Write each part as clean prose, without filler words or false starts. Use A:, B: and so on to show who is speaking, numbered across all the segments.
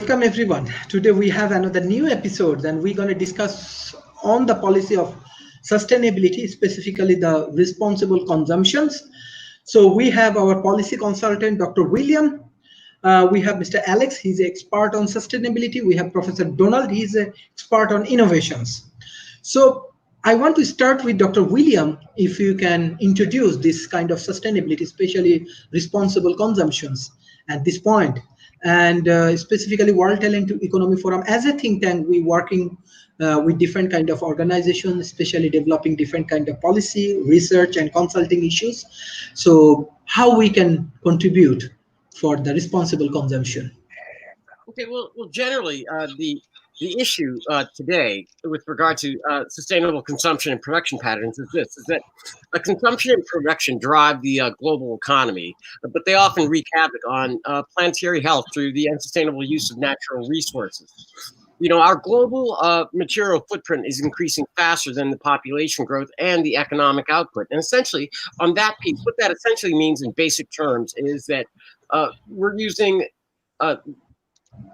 A: Welcome everyone. Today we have another new episode and we're going to discuss on the policy of sustainability, specifically the responsible consumptions. So we have our policy consultant, Dr. William. We have Mr. Alex, he's an expert on sustainability. We have Professor Donald, he's an expert on innovations. So I want to start with Dr. William, if you can introduce this kind of sustainability, especially responsible consumptions at this point. And specifically World Talent Economy Forum, as a think tank, we working with different kind of organizations, especially developing different kind of policy, research and consulting issues. So how we can contribute for the responsible consumption?
B: Okay, well, generally, the issue today with regard to sustainable consumption and production patterns is that consumption and production drive the global economy, but they often wreak havoc on planetary health through the unsustainable use of natural resources. You know, our global material footprint is increasing faster than the population growth and the economic output. And essentially, on that piece, what that essentially means in basic terms is that we're using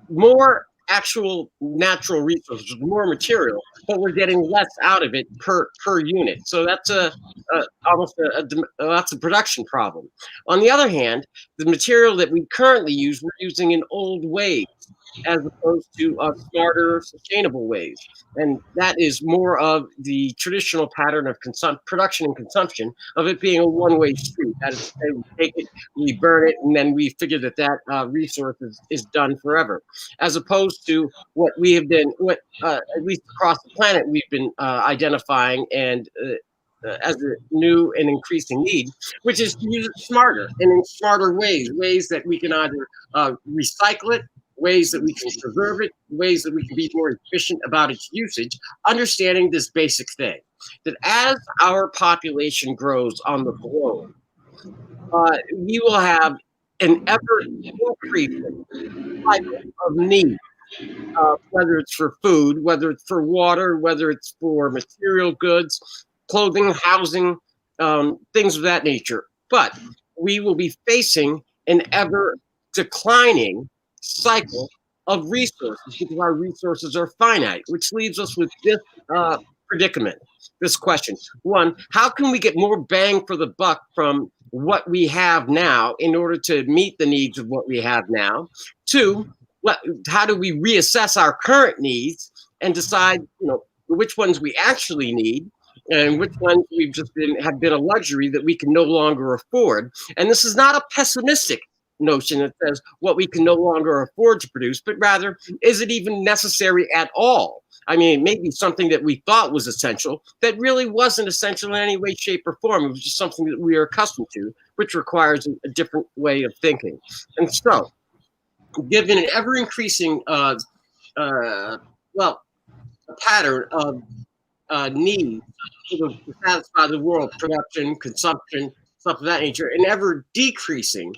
B: more actual natural resources, more material, but we're getting less out of it per unit. So that's that's a production problem. On the other hand, the material that we currently use, we're using in old ways, as opposed to smarter, sustainable ways. And that is more of the traditional pattern of production and consumption, of it being a one-way street. That is, we take it, we burn it, and then we figure that resource is done forever. As opposed to what we have been, at least across the planet, we've been identifying and as a new and increasing need, which is to use it smarter and in smarter ways that we can either recycle it, ways that we can preserve it, ways that we can be more efficient about its usage, understanding this basic thing, that as our population grows on the globe, we will have an ever-increasing cycle of need, whether it's for food, whether it's for water, whether it's for material goods, clothing, housing, things of that nature. But we will be facing an ever-declining cycle of resources because our resources are finite, which leaves us with this predicament, this question. One, how can we get more bang for the buck from what we have now in order to meet the needs of what we have now? Two, how do we reassess our current needs and decide, which ones we actually need and which ones have been a luxury that we can no longer afford? And this is not a pessimistic notion that says what we can no longer afford to produce, but rather, is it even necessary at all? I mean, maybe something that we thought was essential that really wasn't essential in any way, shape, or form. It was just something that we are accustomed to, which requires a different way of thinking. And so, given an ever-increasing pattern of need to satisfy the world, production, consumption, stuff of that nature, an ever-decreasing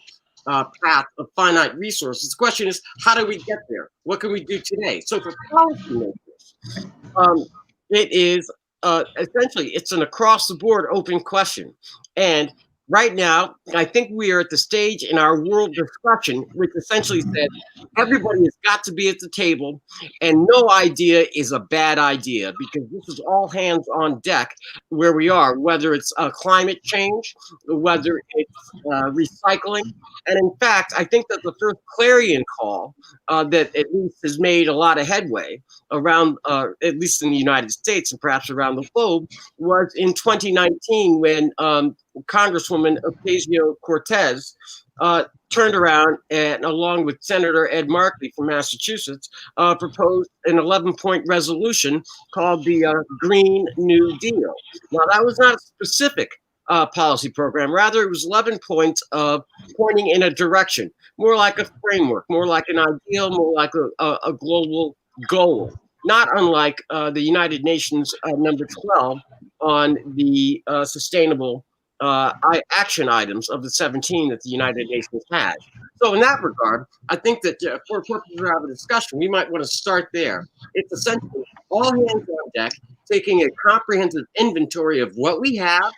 B: path of finite resources. The question is, how do we get there? What can we do today? So for policymakers, it is essentially, it's an across-the-board open question. And right now, I think we are at the stage in our world discussion, which essentially said everybody has got to be at the table, and no idea is a bad idea, because this is all hands on deck where we are, whether it's climate change, whether it's recycling. And in fact, I think that the first clarion call that at least has made a lot of headway around, at least in the United States and perhaps around the globe, was in 2019 when Congresswoman Ocasio-Cortez turned around and, along with Senator Ed Markey from Massachusetts, proposed an 11-point resolution called the Green New Deal. Now, that was not a specific policy program. Rather, it was 11 points of pointing in a direction, more like a framework, more like an ideal, more like a global goal, not unlike the United Nations number 12 on the sustainable action items of the 17 that the United Nations has. So in that regard, I think that for purposes of a discussion, we might want to start there. It's essentially all hands on deck, taking a comprehensive inventory of what we have,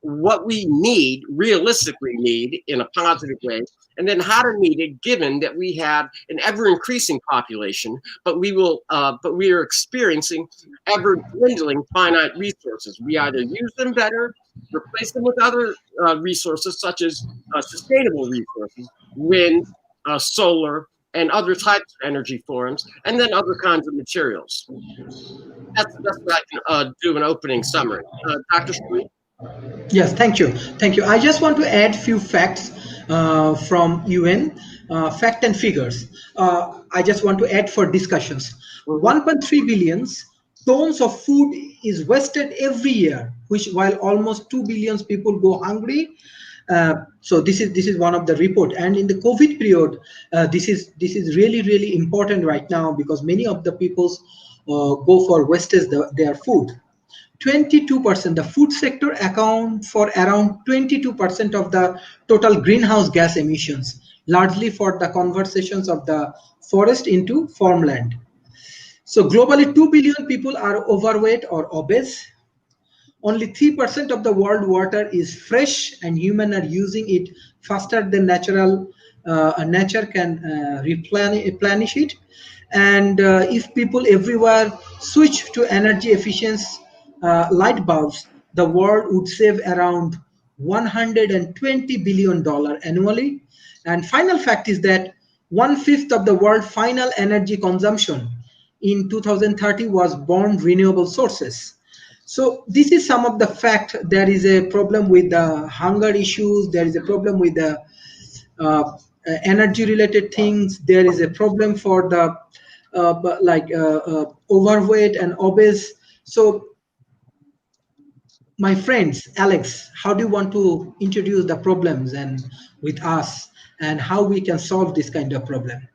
B: what we need, realistically need in a positive way, and then how to meet it given that we have an ever increasing population, but we are experiencing ever dwindling finite resources. We either use them better, replace them with other resources such as sustainable resources, wind, solar, and other types of energy forms, and then other kinds of materials. That's what I can do an opening summary. Dr. Sharif?
A: Yes, thank you. Thank you. I just want to add few facts from UN, fact and figures. I just want to add for discussions.
B: Mhm.
A: 1.3 billions tons of food is wasted every year, which while almost 2 billion people go hungry. So this is one of the report, and in the COVID period, this is really important right now because many of the peoples go for wastage their food. 22%, the food sector account for around 22% of the total greenhouse gas emissions, largely for the conversations of the forest into farmland. So globally, 2 billion people are overweight or obese. Only 3% of the world water is fresh, and humans are using it faster than nature can replenish it. And if people everywhere switch to energy efficient light bulbs, the world would save around $120 billion annually. And final fact is that one-fifth of the world final energy consumption in 2030 was born renewable sources. So this is some of the fact. There is a problem with the hunger issues. There is a problem with the energy related things. There is a problem for the overweight and obese. So my friends, Alex, how do you want to introduce the problems and with us and how we can solve this kind of problem?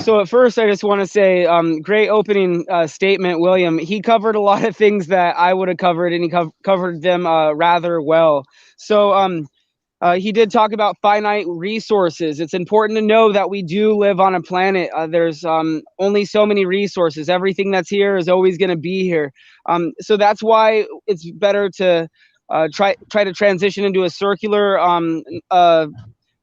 C: So at first, I just want to say, great opening statement, William. He covered a lot of things that I would have covered, and he covered them rather well. So he did talk about finite resources. It's important to know that we do live on a planet. There's only so many resources. Everything that's here is always going to be here. So that's why it's better to try to transition into a circular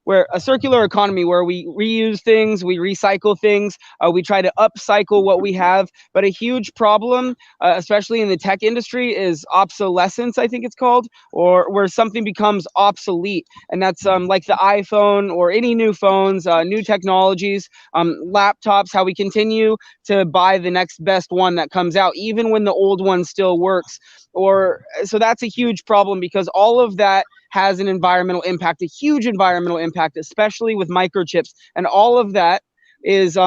C: where a circular economy where we reuse things, we recycle things, we try to upcycle what we have. But a huge problem, especially in the tech industry, is obsolescence, I think it's called, or where something becomes obsolete. And that's like the iPhone or any new phones, new technologies, laptops, how we continue to buy the next best one that comes out, even when the old one still works. So that's a huge problem because all of that has an environmental impact, a huge environmental impact, especially with microchips, and all of that is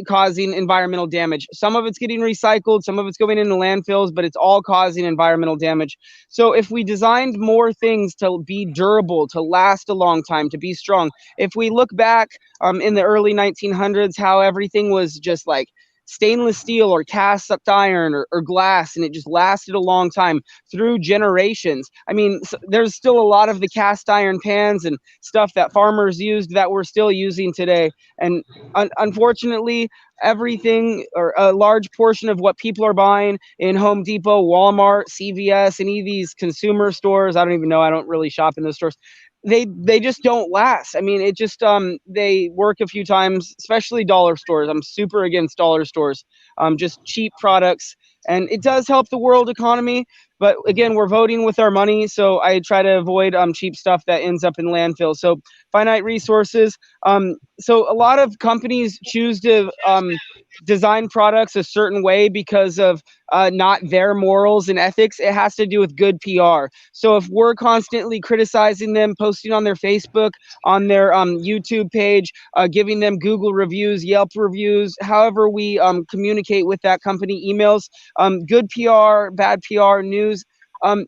C: causing environmental damage. Some of it's getting recycled, some of it's going into landfills, but it's all causing environmental damage. So if we designed more things to be durable, to last a long time, to be strong, if we look back in the early 1900s, how everything was just like stainless steel or cast iron or glass, and it just lasted a long time through generations. I mean, there's still a lot of the cast iron pans and stuff that farmers used that we're still using today. And unfortunately, everything or a large portion of what people are buying in Home Depot, Walmart, CVS, any of these consumer stores, I don't even know, I don't really shop in those stores, they just don't last. I mean, it just they work a few times, especially dollar stores. I'm super against dollar stores. Just cheap products, and it does help the world economy. But again, we're voting with our money, so I try to avoid cheap stuff that ends up in landfill. So finite resources. So a lot of companies choose to design products a certain way because of not their morals and ethics. It has to do with good PR. So if we're constantly criticizing them, posting on their Facebook, on their YouTube page, giving them Google reviews, Yelp reviews, however we communicate with that company, emails, good PR, bad PR, news,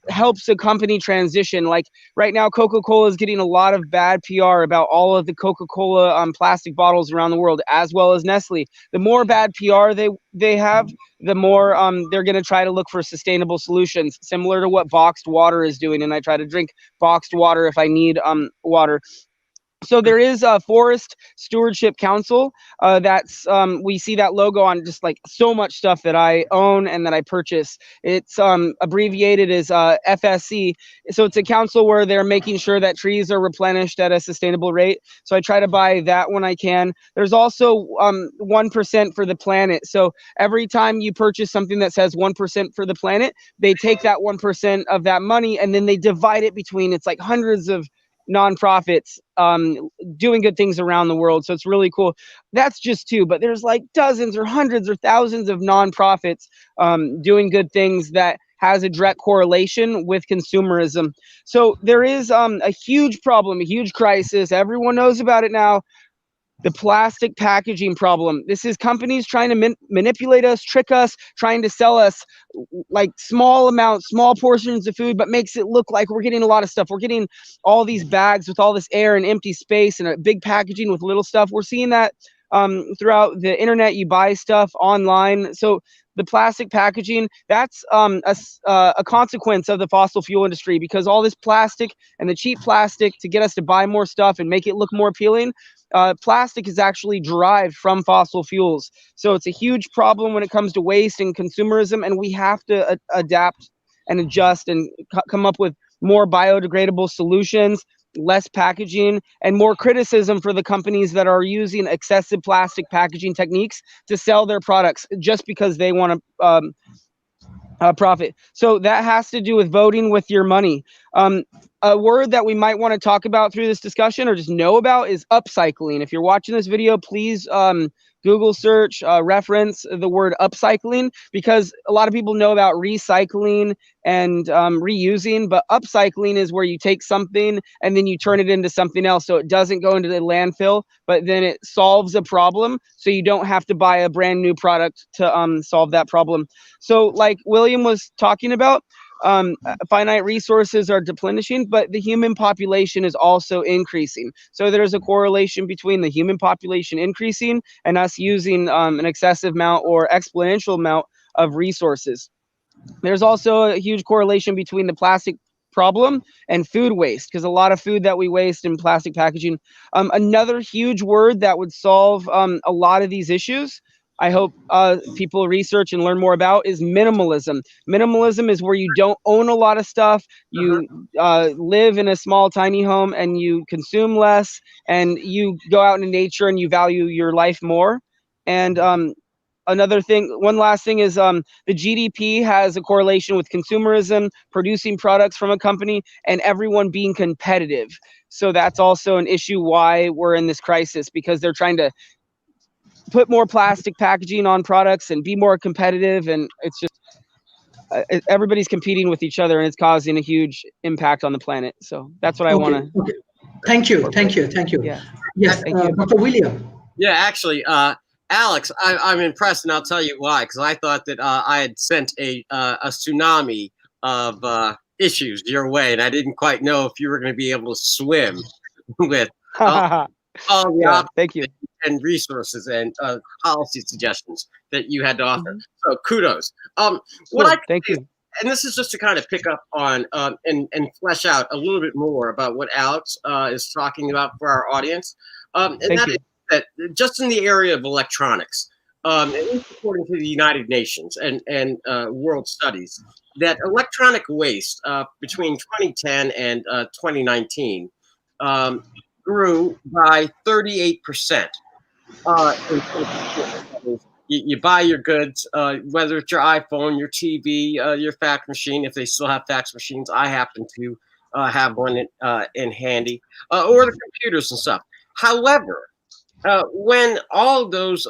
C: helps a company transition. Like right now, Coca-Cola is getting a lot of bad PR about all of the Coca-Cola plastic bottles around the world, as well as Nestle. The more bad PR they have, the more they're going to try to look for sustainable solutions, similar to what boxed water is doing. And I try to drink boxed water if I need water. So there is a Forest Stewardship Council. That's we see that logo on just like so much stuff that I own and that I purchase. It's abbreviated as FSC. So it's a council where they're making sure that trees are replenished at a sustainable rate. So I try to buy that when I can. There's also 1% for the planet. So every time you purchase something that says 1% for the planet, they take that 1% of that money and then they divide it between, it's like hundreds of nonprofits doing good things around the world. So it's really cool. That's just two, but there's like dozens or hundreds or thousands of nonprofits doing good things that has a direct correlation with consumerism. So there is a huge problem, a huge crisis. Everyone knows about it now. The plastic packaging problem. This is companies trying to manipulate us, trick us, trying to sell us like small amounts, small portions of food, but makes it look like we're getting a lot of stuff. We're getting all these bags with all this air and empty space and a big packaging with little stuff. We're seeing that throughout the internet. You buy stuff online. So the plastic packaging, that's a consequence of the fossil fuel industry, because all this plastic and the cheap plastic to get us to buy more stuff and make it look more appealing, plastic is actually derived from fossil fuels. So it's a huge problem when it comes to waste and consumerism, and we have to adapt and adjust and come up with more biodegradable solutions, less packaging, and more criticism for the companies that are using excessive plastic packaging techniques to sell their products just because they want to profit. So that has to do with voting with your money. A word that we might want to talk about through this discussion or just know about is upcycling. If you're watching this video, please Google search, reference the word upcycling, because a lot of people know about recycling and reusing, but upcycling is where you take something and then you turn it into something else. So it doesn't go into the landfill, but then it solves a problem. So you don't have to buy a brand new product to solve that problem. So like William was talking about, finite resources are depleting, but the human population is also increasing. So there's a correlation between the human population increasing and us using an excessive amount or exponential amount of resources. There's also a huge correlation between the plastic problem and food waste, because a lot of food that we waste in plastic packaging. Another huge word that would solve a lot of these issues, I hope people research and learn more about, is minimalism. Minimalism is where you don't own a lot of stuff. You live in a small, tiny home and you consume less, and you go out into nature and you value your life more. And another thing, one last thing is the GDP has a correlation with consumerism, producing products from a company, and everyone being competitive. So that's also an issue why we're in this crisis, because they're trying to put more plastic packaging on products and be more competitive, and it's just everybody's competing with each other, and it's causing a huge impact on the planet. So that's what I want to.
A: Okay. Thank you.
C: Yeah.
A: Yes,
C: Thank you.
A: Dr. William.
B: Yeah, actually, Alex, I'm impressed, and I'll tell you why. Because I thought that I had sent a tsunami of issues your way, and I didn't quite know if you were going to be able to swim with all the
C: thank you.
B: and resources and policy suggestions that you had to offer. So kudos. Thank you. And this is just to kind of pick up on and flesh out a little bit more about what Alex is talking about for our audience. And that is that just in the area of electronics, at least according to the United Nations and world studies, that electronic waste between 2010 and 2019 grew by 38%. You buy your goods, whether it's your iPhone, your TV, your fax machine, if they still have fax machines. I happen to have one in handy, or the computers and stuff. However, when all those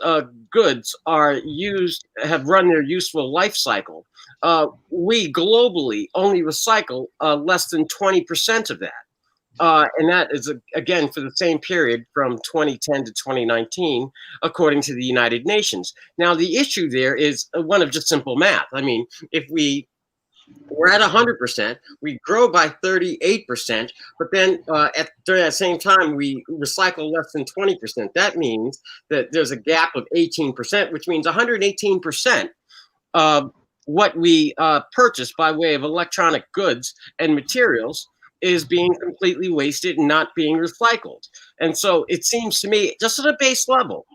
B: goods are used, have run their useful life cycle, we globally only recycle less than 20% of that. And that is, again, for the same period from 2010 to 2019, according to the United Nations. Now, the issue there is one of just simple math. I mean, if we're at 100%, we grow by 38%, but then during that same time, we recycle less than 20%. That means that there's a gap of 18%, which means 118% of what we purchase by way of electronic goods and materials is being completely wasted and not being recycled. And so it seems to me, just at a base level,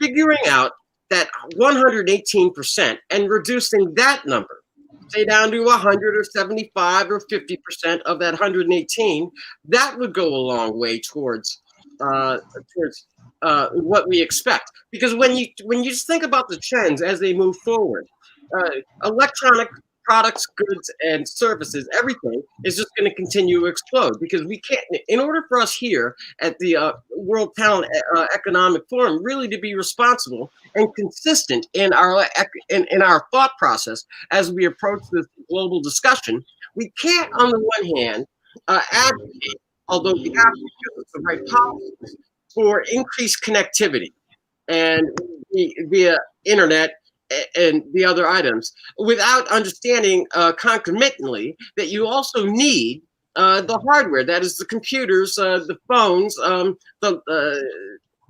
B: figuring out that 118% and reducing that number, say down to 100 or 75 or 50% of that 118, that would go a long way towards what we expect. Because when you just think about the trends as they move forward, electronic products, goods, and services, everything is just going to continue to explode, because we can't, in order for us here at the World Talent Economic Forum really to be responsible and consistent in our thought process as we approach this global discussion, we can't, on the one hand, advocate, although we have to use the right policies, for increased connectivity and via internet and the other items, without understanding concomitantly that you also need the hardware, that is the computers, the phones,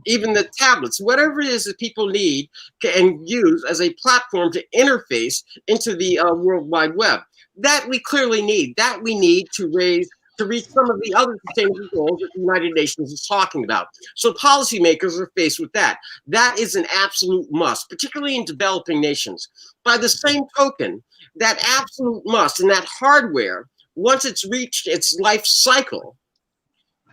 B: even the tablets, whatever it is that people need and use as a platform to interface into the World Wide Web. That we clearly need. That we need to reach some of the other sustainable goals that the United Nations is talking about. So policymakers are faced with that. That is an absolute must, particularly in developing nations. By the same token, that absolute must and that hardware, once it's reached its life cycle,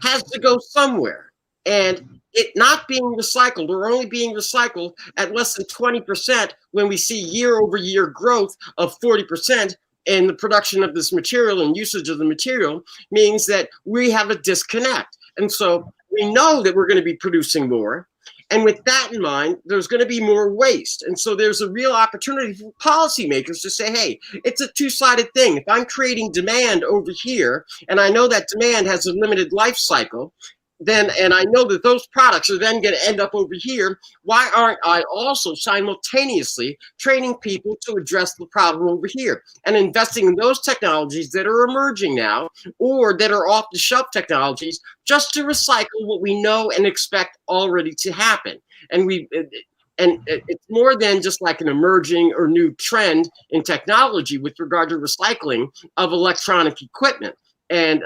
B: has to go somewhere. And it not being recycled, or only being recycled at less than 20%, when we see year-over-year growth of 40%, in the production of this material and usage of the material, means that we have a disconnect. And so we know that we're going to be producing more. And with that in mind, there's going to be more waste. And so there's a real opportunity for policymakers to say, hey, it's a two-sided thing. If I'm creating demand over here, and I know that demand has a limited life cycle, then, and I know that those products are then going to end up over here, why aren't I also simultaneously training people to address the problem over here and investing in those technologies that are emerging now, or that are off-the-shelf technologies, just to recycle what we know and expect already to happen? And it's more than just like an emerging or new trend in technology with regard to recycling of electronic equipment and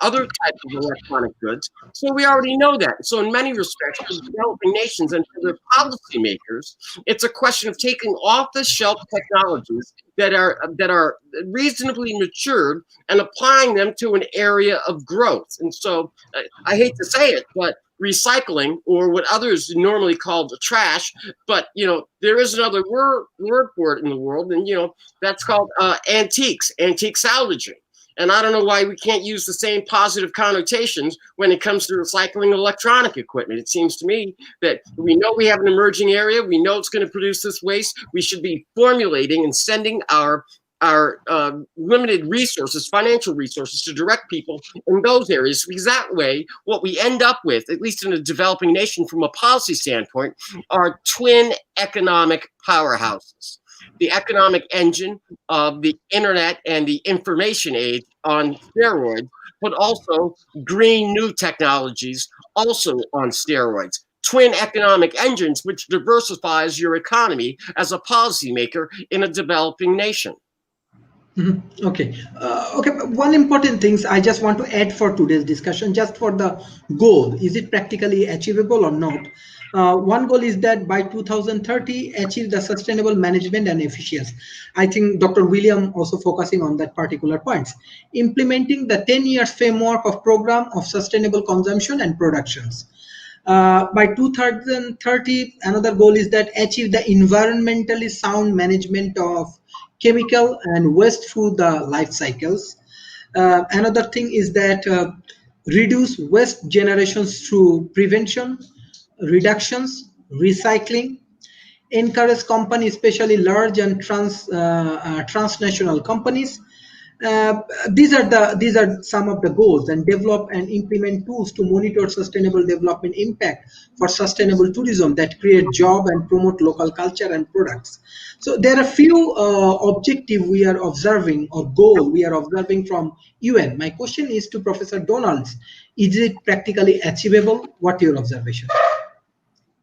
B: other types of electronic goods. So we already know that. So in many respects, for developing nations and for their policymakers, it's a question of taking off-the-shelf technologies that are reasonably matured and applying them to an area of growth. And so I hate to say it, but recycling, or what others normally call trash, but there is another word for it in the world, and that's called antique salvaging. And I don't know why we can't use the same positive connotations when it comes to recycling electronic equipment. It seems to me that we know we have an emerging area. We know it's going to produce this waste. We should be formulating and sending our limited resources, financial resources, to direct people in those areas, because that way what we end up with, at least in a developing nation from a policy standpoint, are twin economic powerhouses. The economic engine of the internet and the information age on steroids, but also green new technologies also on steroids. Twin economic engines, which diversifies your economy as a policymaker in a developing nation.
A: Mm-hmm. Okay. Okay. One important thing I just want to add for today's discussion, just for the goal, is it practically achievable or not? One goal is that by 2030, achieve the sustainable management and efficiency. I think Dr. William also focusing on that particular points. Implementing the 10-year framework of program of sustainable consumption and productions. By 2030, another goal is that achieve the environmentally sound management of chemical and waste through the life cycles. Another thing is that reduce waste generations through prevention, reductions, recycling, encourage companies, especially large and transnational companies. These are some of the goals, and develop and implement tools to monitor sustainable development impact for sustainable tourism that create job and promote local culture and products. So there are few objectives we are observing, or goal we are observing from UN. My question is to Professor Donalds: is it practically achievable? What your observation?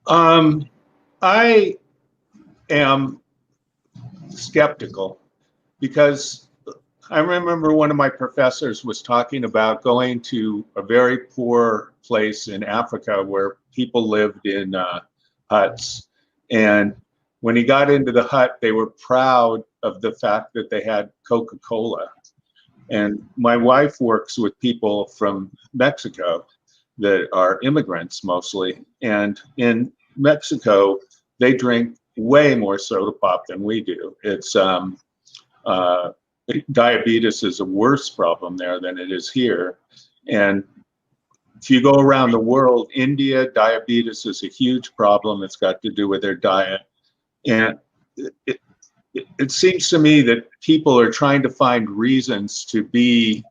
D: I am skeptical, because I remember one of my professors was talking about going to a very poor place in Africa where people lived in huts. And when he got into the hut, they were proud of the fact that they had Coca-Cola. And my wife works with people from Mexico that are immigrants mostly. And in Mexico, they drink way more soda pop than we do. It's diabetes is a worse problem there than it is here. And if you go around the world, India, diabetes is a huge problem. It's got to do with their diet. And it seems to me that people are trying to find reasons to be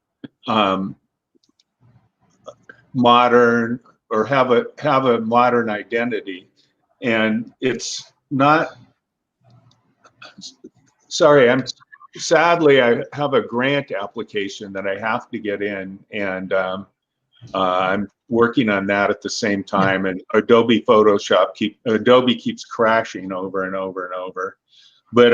D: modern or have a modern identity. And it's not, sorry, sadly, I have a grant application that I have to get in, and I'm working on that at the same time. And Adobe keeps crashing over and over and over. But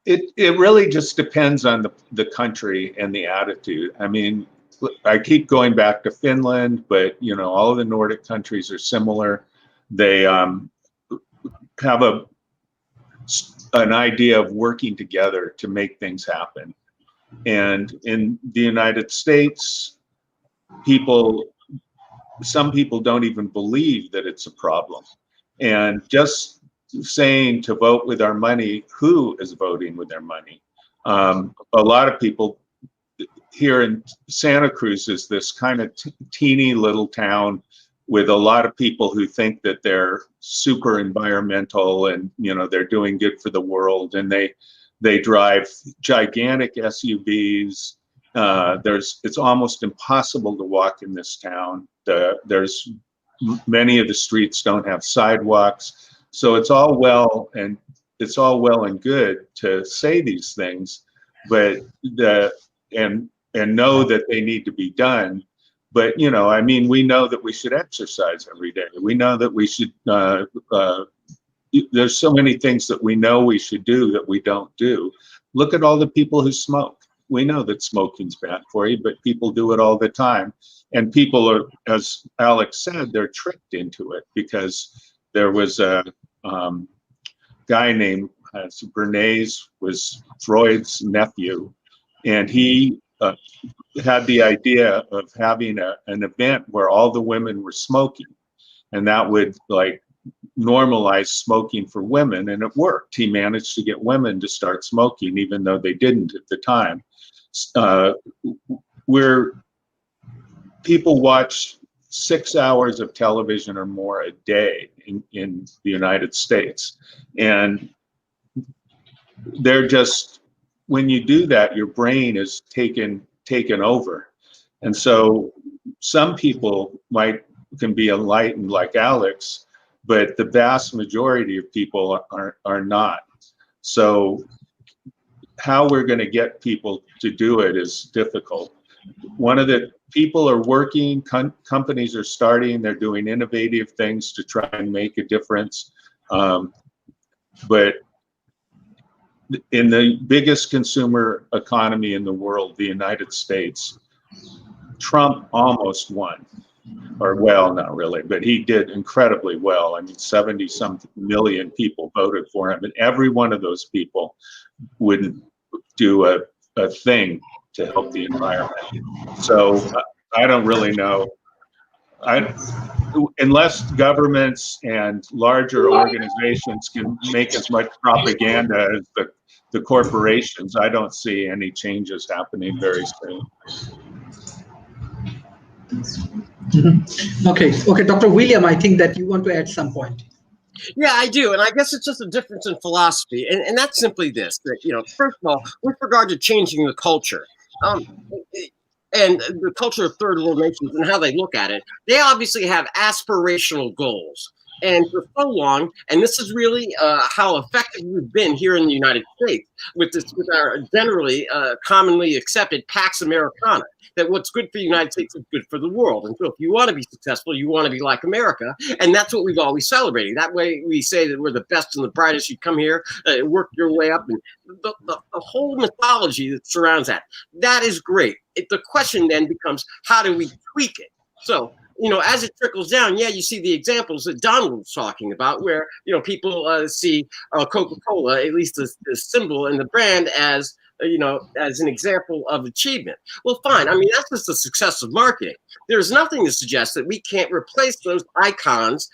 D: it really just depends on the country and the attitude. I mean, I keep going back to Finland, but you know, all of the Nordic countries are similar. They have an idea of working together to make things happen. And in the United States, some people don't even believe that it's a problem. And just saying to vote with our money, who is voting with their money? A lot of people here in Santa Cruz is this kind of teeny little town with a lot of people who think that they're super environmental and, you know, they're doing good for the world, and they drive gigantic SUVs. It's almost impossible to walk in this town. Many of the streets don't have sidewalks. So it's all well and good to say these things, but and know that they need to be done. But, you know, I mean, we know that we should exercise every day. We know that we should, there's so many things that we know we should do that we don't do. Look at all the people who smoke. We know that smoking's bad for you, but people do it all the time. And people are, as Alex said, they're tricked into it, because there was a guy named Bernays, was Freud's nephew, and he had the idea of having an event where all the women were smoking, and that would like normalize smoking for women, and it worked. He managed to get women to start smoking, even though they didn't at the time. Where people watch 6 hours of television or more a day in the United States, and they're just, when you do that, your brain is taken over. And so some people can be enlightened like Alex, but the vast majority of people are not. So how we're going to get people to do it is difficult. One of the people are working, companies are starting, they're doing innovative things to try and make a difference. But in the biggest consumer economy in the world, the United States, Trump almost won. Or, well, not really, but he did incredibly well. I mean, 70-some million people voted for him, and every one of those people wouldn't do a thing to help the environment. So I don't really know. Unless governments and larger organizations can make as much propaganda as the corporations, I don't see any changes happening very soon.
A: Okay, Dr. William, I think that you want to add some point.
B: Yeah, I do. And I guess it's just a difference in philosophy. And that's simply this, that, you know, first of all, with regard to changing the culture, and the culture of third world nations and how they look at it, they obviously have aspirational goals. And for so long, and this is really how effective we've been here in the United States with our generally commonly accepted Pax Americana, that what's good for the United States is good for the world. And so if you want to be successful, you want to be like America. And that's what we've always celebrated. That way we say that we're the best and the brightest. You come here, work your way up. And the whole mythology that surrounds that is great. The question then becomes, how do we tweak it? So, as it trickles down, you see the examples that Donald was talking about, where, people see Coca-Cola, at least the symbol and the brand, as an example of achievement. Well, fine. I mean, that's just the success of marketing. There's nothing to suggest that we can't replace those icons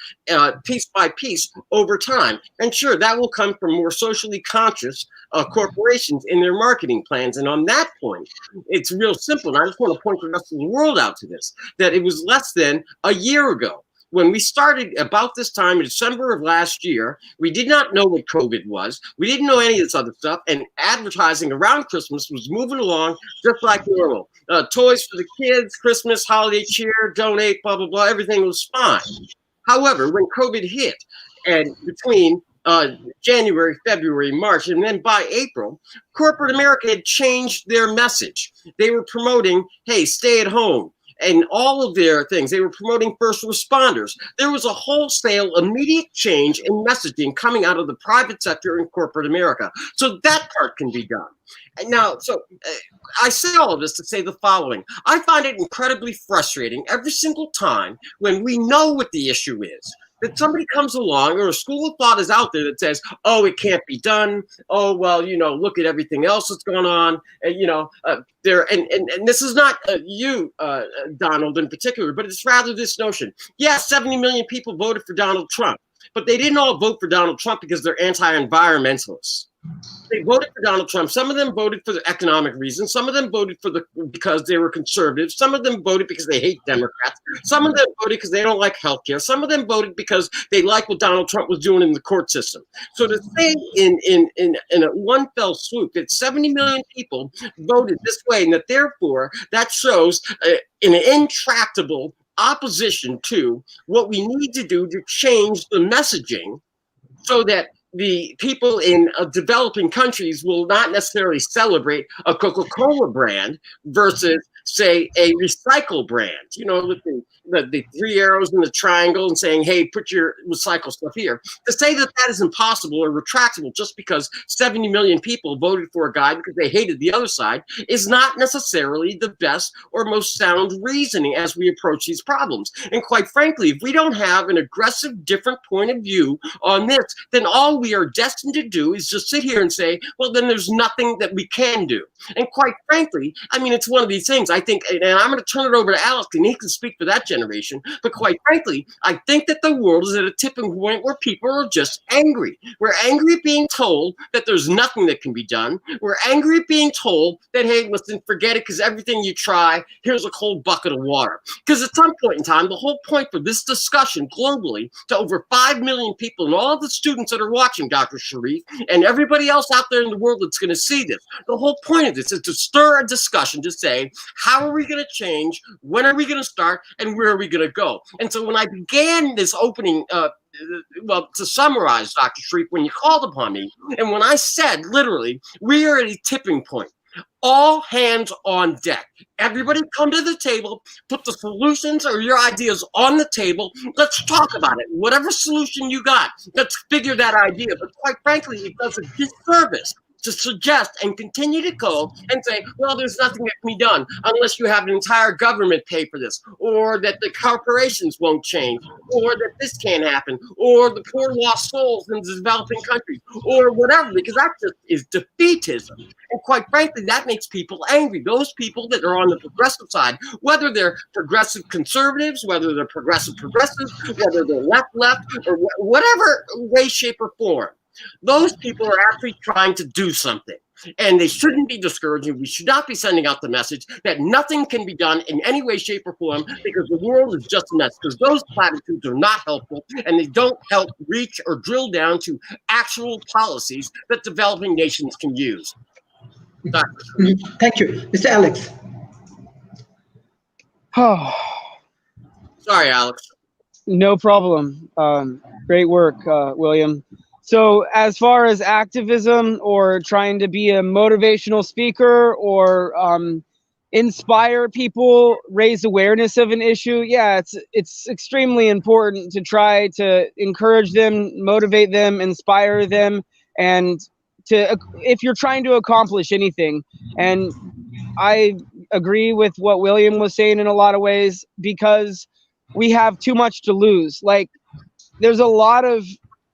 B: piece by piece over time. And sure, that will come from more socially conscious corporations in their marketing plans. And on that point, it's real simple. And I just want to point the rest of the world out to this, that it was less than a year ago when we started about this time in December of last year. We did not know what COVID was. We didn't know any of this other stuff. And advertising around Christmas was moving along just like normal. Toys for the kids, Christmas, holiday cheer, donate, blah, blah, blah. Everything was fine. However, when COVID hit, and between January, February, March, and then by April, corporate America had changed their message. They were promoting, hey, stay at home. And all of their things, they were promoting first responders. There was a wholesale, immediate change in messaging coming out of the private sector in corporate America. So that part can be done. And now, I say all of this to say the following. I find it incredibly frustrating every single time when we know what the issue is, that somebody comes along or a school of thought is out there that says, oh, it can't be done. Oh, well, look at everything else that's going on. And, and this is not you, Donald, in particular, but it's rather this notion. Yeah, 70 million people voted for Donald Trump, but they didn't all vote for Donald Trump because they're anti-environmentalists. They voted for Donald Trump. Some of them voted for the economic reasons. Some of them voted because they were conservative. Some of them voted because they hate Democrats. Some of them voted because they don't like healthcare. Some of them voted because they like what Donald Trump was doing in the court system. So to say in a one fell swoop that 70 million people voted this way, and that therefore that shows an intractable opposition to what we need to do to change the messaging so that the people in developing countries will not necessarily celebrate a Coca-Cola brand versus, say, a recycle brand, with the three arrows in the triangle and saying, hey, put your recycle stuff here. To say that that is impossible or retractable just because 70 million people voted for a guy because they hated the other side is not necessarily the best or most sound reasoning as we approach these problems. And quite frankly, if we don't have an aggressive, different point of view on this, then all we are destined to do is just sit here and say, well, then there's nothing that we can do. And quite frankly, I mean, it's one of these things, I think, and I'm going to turn it over to Alex, and he can speak for that generation. But quite frankly, I think that the world is at a tipping point where people are just angry. We're angry at being told that there's nothing that can be done. We're angry at being told that, hey, listen, forget it, because everything you try, here's a cold bucket of water. Because at some point in time, the whole point for this discussion globally to over 5 million people and all of the students that are watching, Dr. Sharif, and everybody else out there in the world that's going to see this, the whole point of this is to stir a discussion to say, how are we going to change? When are we going to start? And where are we going to go? And so when I began this opening, well, to summarize, Dr. Sharif, when you called upon me, and when I said, literally, we are at a tipping point. All hands on deck. Everybody come to the table, put the solutions or your ideas on the table. Let's talk about it. Whatever solution you got, let's figure that idea. But quite frankly, it does a disservice to suggest and continue to go and say, well, there's nothing that can be done unless you have an entire government pay for this, or that the corporations won't change, or that this can't happen, or the poor lost souls in the developing countries, or whatever, because that just is defeatism. And quite frankly, that makes people angry. Those people that are on the progressive side, whether they're progressive conservatives, whether they're progressive progressives, whether they're left, or whatever way, shape, or form, those people are actually trying to do something, and they shouldn't be discouraging. We should not be sending out the message that nothing can be done in any way, shape, or form because the world is just a mess, because those platitudes are not helpful, and they don't help reach or drill down to actual policies that developing nations can use.
A: Thank you. Mr. Alex.
C: Oh.
B: Sorry, Alex.
C: No problem. Great work, William. So as far as activism or trying to be a motivational speaker or inspire people, raise awareness of an issue, yeah, it's extremely important to try to encourage them, motivate them, inspire them, and if you're trying to accomplish anything. And I agree with what William was saying in a lot of ways, because we have too much to lose. Like, there's a lot of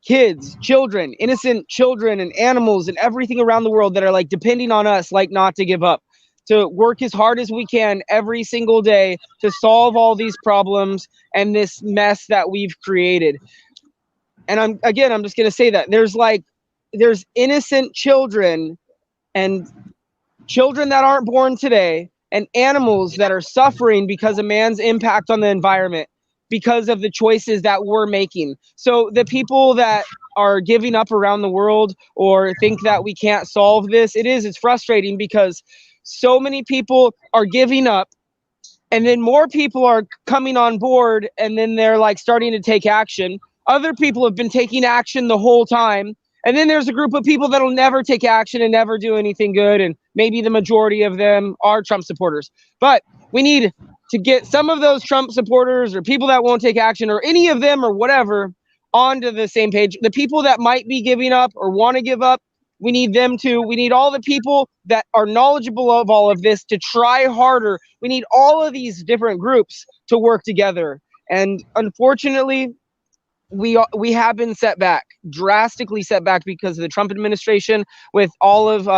C: kids, children, innocent children and animals and everything around the world that are like depending on us, like, not to give up, to work as hard as we can every single day to solve all these problems and this mess that we've created. And I'm just going to say that there's innocent children and children that aren't born today and animals that are suffering because of man's impact on the environment, because of the choices that we're making. So the people that are giving up around the world or think that we can't solve this, it's frustrating because so many people are giving up, and then more people are coming on board, and then they're like starting to take action. Other people have been taking action the whole time. And then there's a group of people that'll never take action and never do anything good. And maybe the majority of them are Trump supporters. But we need to get some of those Trump supporters or people that won't take action or any of them or whatever onto the same page. The people that might be giving up or want to give up, we need them to. We need all the people that are knowledgeable of all of this to try harder. We need all of these different groups to work together. And unfortunately, we have been drastically set back because of the Trump administration, with all of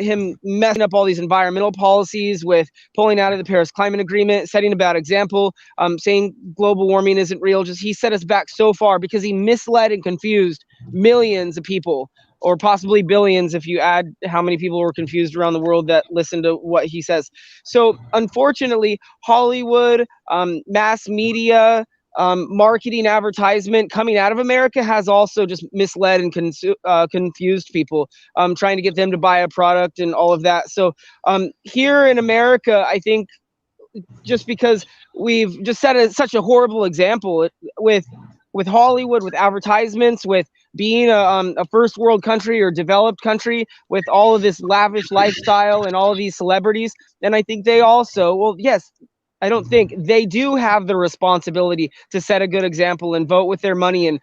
C: him messing up all these environmental policies, with pulling out of the Paris Climate Agreement, setting a bad example, saying global warming isn't real. He set us back so far because he misled and confused millions of people, or possibly billions if you add how many people were confused around the world that listen to what he says. So unfortunately, Hollywood, mass media, marketing, advertisement coming out of America has also just misled and confused people, trying to get them to buy a product and all of that. So here in America, I think just because we've just set such a horrible example with Hollywood, with advertisements, with being a first world country or developed country, with all of this lavish lifestyle and all of these celebrities, then I think they also, well, yes, I don't think they do have the responsibility to set a good example and vote with their money and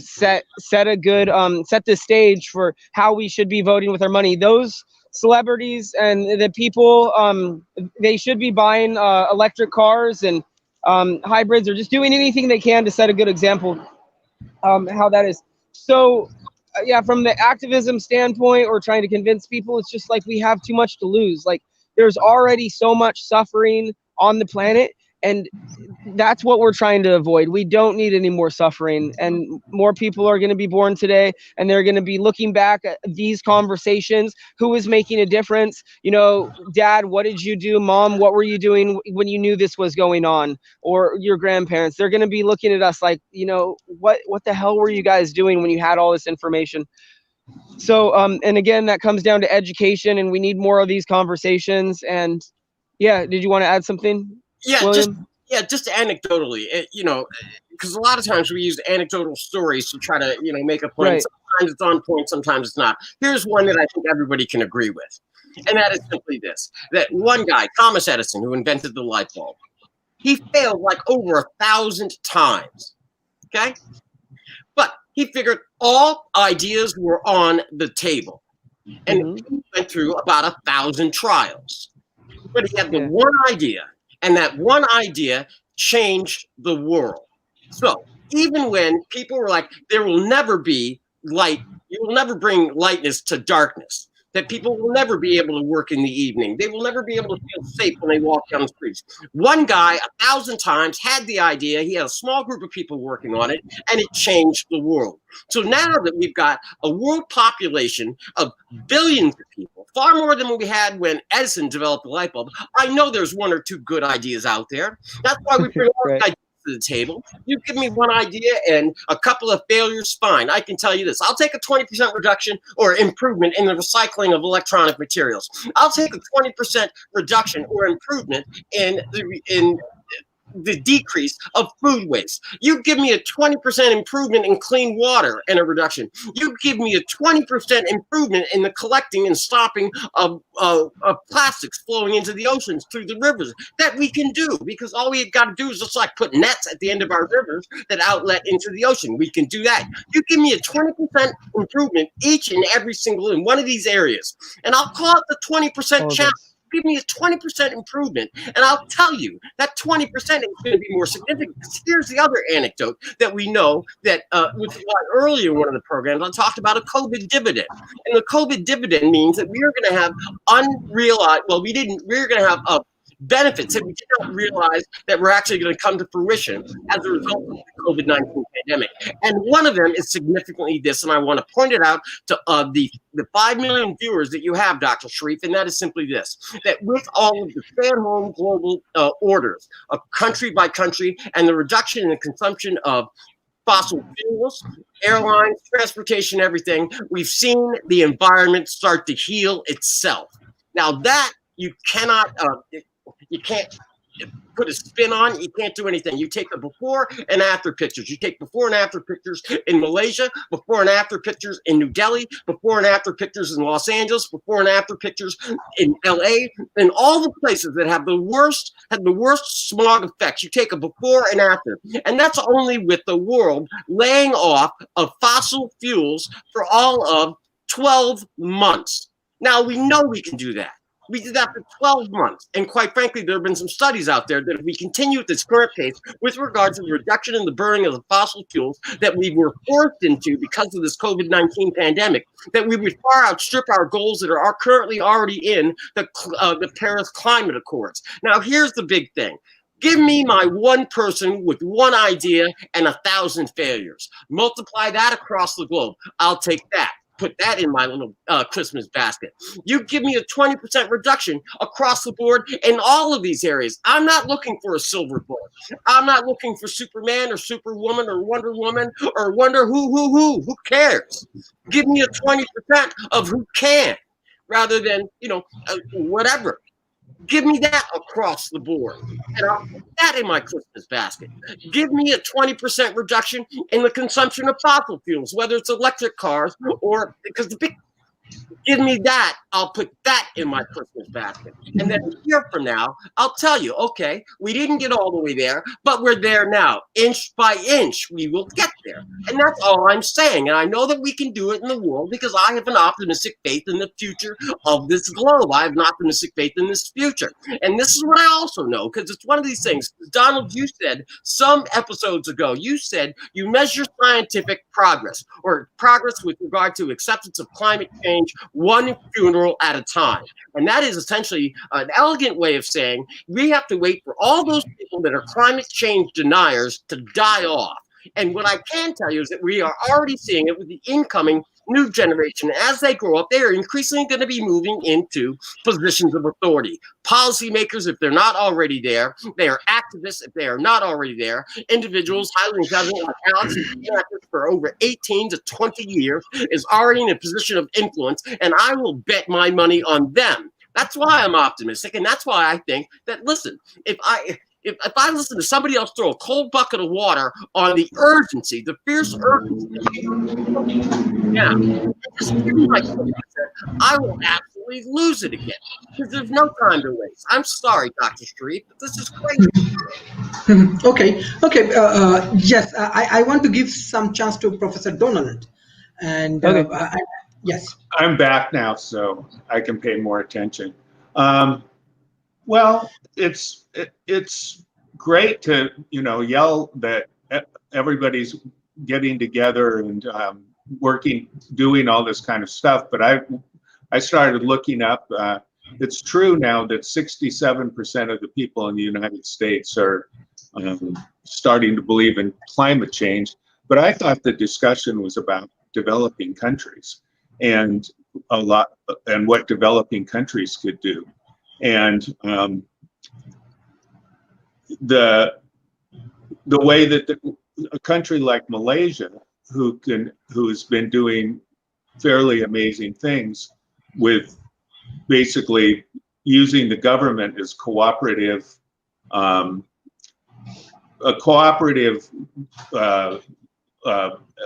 C: set the stage for how we should be voting with our money. Those celebrities and the people, they should be buying electric cars and hybrids, or just doing anything they can to set a good example. How that is. So yeah, from the activism standpoint or trying to convince people, it's just like we have too much to lose. Like, there's already so much suffering on the planet, and that's what we're trying to avoid. We don't need any more suffering, and more people are going to be born today, and they're going to be looking back at these conversations. Who is making a difference? You know, Dad, what did you do? Mom, what were you doing when you knew this was going on? Or your grandparents, they're going to be looking at us like, you know, what the hell were you guys doing when you had all this information? So and again, that comes down to education, and we need more of these conversations. And yeah, did you want to add something, William?
B: Just anecdotally, you know, because a lot of times we use anecdotal stories to try to, you know, make a point.
C: Right.
B: Sometimes it's on point, sometimes it's not. Here's one that I think everybody can agree with, and that is simply this: that one guy, Thomas Edison, who invented the light bulb, he failed like over 1,000 times. Okay, but he figured all ideas were on the table, and he went through about 1,000 trials. But he had the one idea, and that one idea changed the world. So even when people were like, there will never be light, you will never bring lightness to darkness, that people will never be able to work in the evening, they will never be able to feel safe when they walk down the streets. One guy 1,000 times had the idea, he had a small group of people working on it, and it changed the world. So now that we've got a world population of billions of people, far more than we had when Edison developed the light bulb, I know there's one or two good ideas out there. That's why we bring all the ideas to the table. You give me one idea and a couple of failures, fine. I can tell you this. I'll take a 20% reduction or improvement in the recycling of electronic materials. I'll take a 20% reduction or improvement in the decrease of food waste. You give me a 20% improvement in clean water and a reduction. You give me a 20% improvement in the collecting and stopping of plastics flowing into the oceans through the rivers. That we can do, because all we got to do is just like put nets at the end of our rivers that outlet into the ocean. We can do that. You give me a 20% improvement each and every single in one of these areas, and I'll call it the 20% challenge. Give me a 20% improvement, and I'll tell you that 20% is going to be more significant. Here's the other anecdote that we know that, which is why earlier in one of the programs I talked about a COVID dividend. And the COVID dividend means that we are going to have unrealized, well, we're going to have benefits that we did not realize that were actually going to come to fruition as a result of the COVID-19 pandemic. And one of them is significantly this, and I want to point it out to the 5 million viewers that you have, Dr. Sharif, and that is simply this, that with all of the stay-at-home global orders of country by country and the reduction in the consumption of fossil fuels, airlines, transportation, everything, we've seen the environment start to heal itself. Now that you cannot, you can't put a spin on, you can't do anything. You take the before and after pictures. You take before and after pictures in Malaysia, before and after pictures in New Delhi, before and after pictures in Los Angeles, before and after pictures in LA, and all the places that have the worst smog effects. You take a before and after. And that's only with the world laying off of fossil fuels for all of 12 months. Now we know we can do that. We did that for 12 months. And quite frankly, there have been some studies out there that if we continue at this current pace with regards to the reduction in the burning of the fossil fuels that we were forced into because of this COVID-19 pandemic, that we would far outstrip our goals that are currently already in the Paris Climate Accords. Now, here's the big thing. Give me my one person with one idea and 1,000 failures. Multiply that across the globe. I'll take that. Put that in my little Christmas basket. You give me a 20% reduction across the board in all of these areas. I'm not looking for a silver bullet. I'm not looking for Superman or Superwoman or Wonder Woman or Wonder who. Who cares? Give me a 20% of who can, rather than, whatever. Give me that across the board, and I'll put that in my Christmas basket. Give me a 20% reduction in the consumption of fossil fuels, whether it's electric cars or because give me that. I'll put that in my Christmas basket. And then a year from now, I'll tell you, okay, we didn't get all the way there, but we're there now. Inch by inch, we will get there. And that's all I'm saying. And I know that we can do it in the world because I have an optimistic faith in the future of this globe. I have an optimistic faith in this future. And this is what I also know, because it's one of these things. Donald, you said some episodes ago, you said you measure scientific progress or progress with regard to acceptance of climate change one funeral at a time. And that is essentially an elegant way of saying we have to wait for all those people that are climate change deniers to die off. And what I can tell you is that we are already seeing it with the incoming new generation. As they grow up, they are increasingly going to be moving into positions of authority. Policymakers, if they're not already there, they are activists, if they are not already there, individuals, highly intelligent, like Alex, who's been at this for over 18 to 20 years, is already in a position of influence, and I will bet my money on them. That's why I'm optimistic, and that's why I think that, listen, if I listen to somebody else throw a cold bucket of water on the urgency, the fierce urgency, I will absolutely lose it again because there's no time to waste. I'm sorry, Dr. Sharif, but this is crazy.
A: Okay. Yes, I want to give some chance to Professor Donald. And yes.
D: I'm back now, so I can pay more attention. Well, it's great to yell that everybody's getting together and working, doing all this kind of stuff. But I started looking up. It's true now that 67% of the people in the United States are starting to believe in climate change. But I thought the discussion was about developing countries and what developing countries could do. And the way that a country like Malaysia, who has been doing fairly amazing things with basically using the government as cooperative a cooperative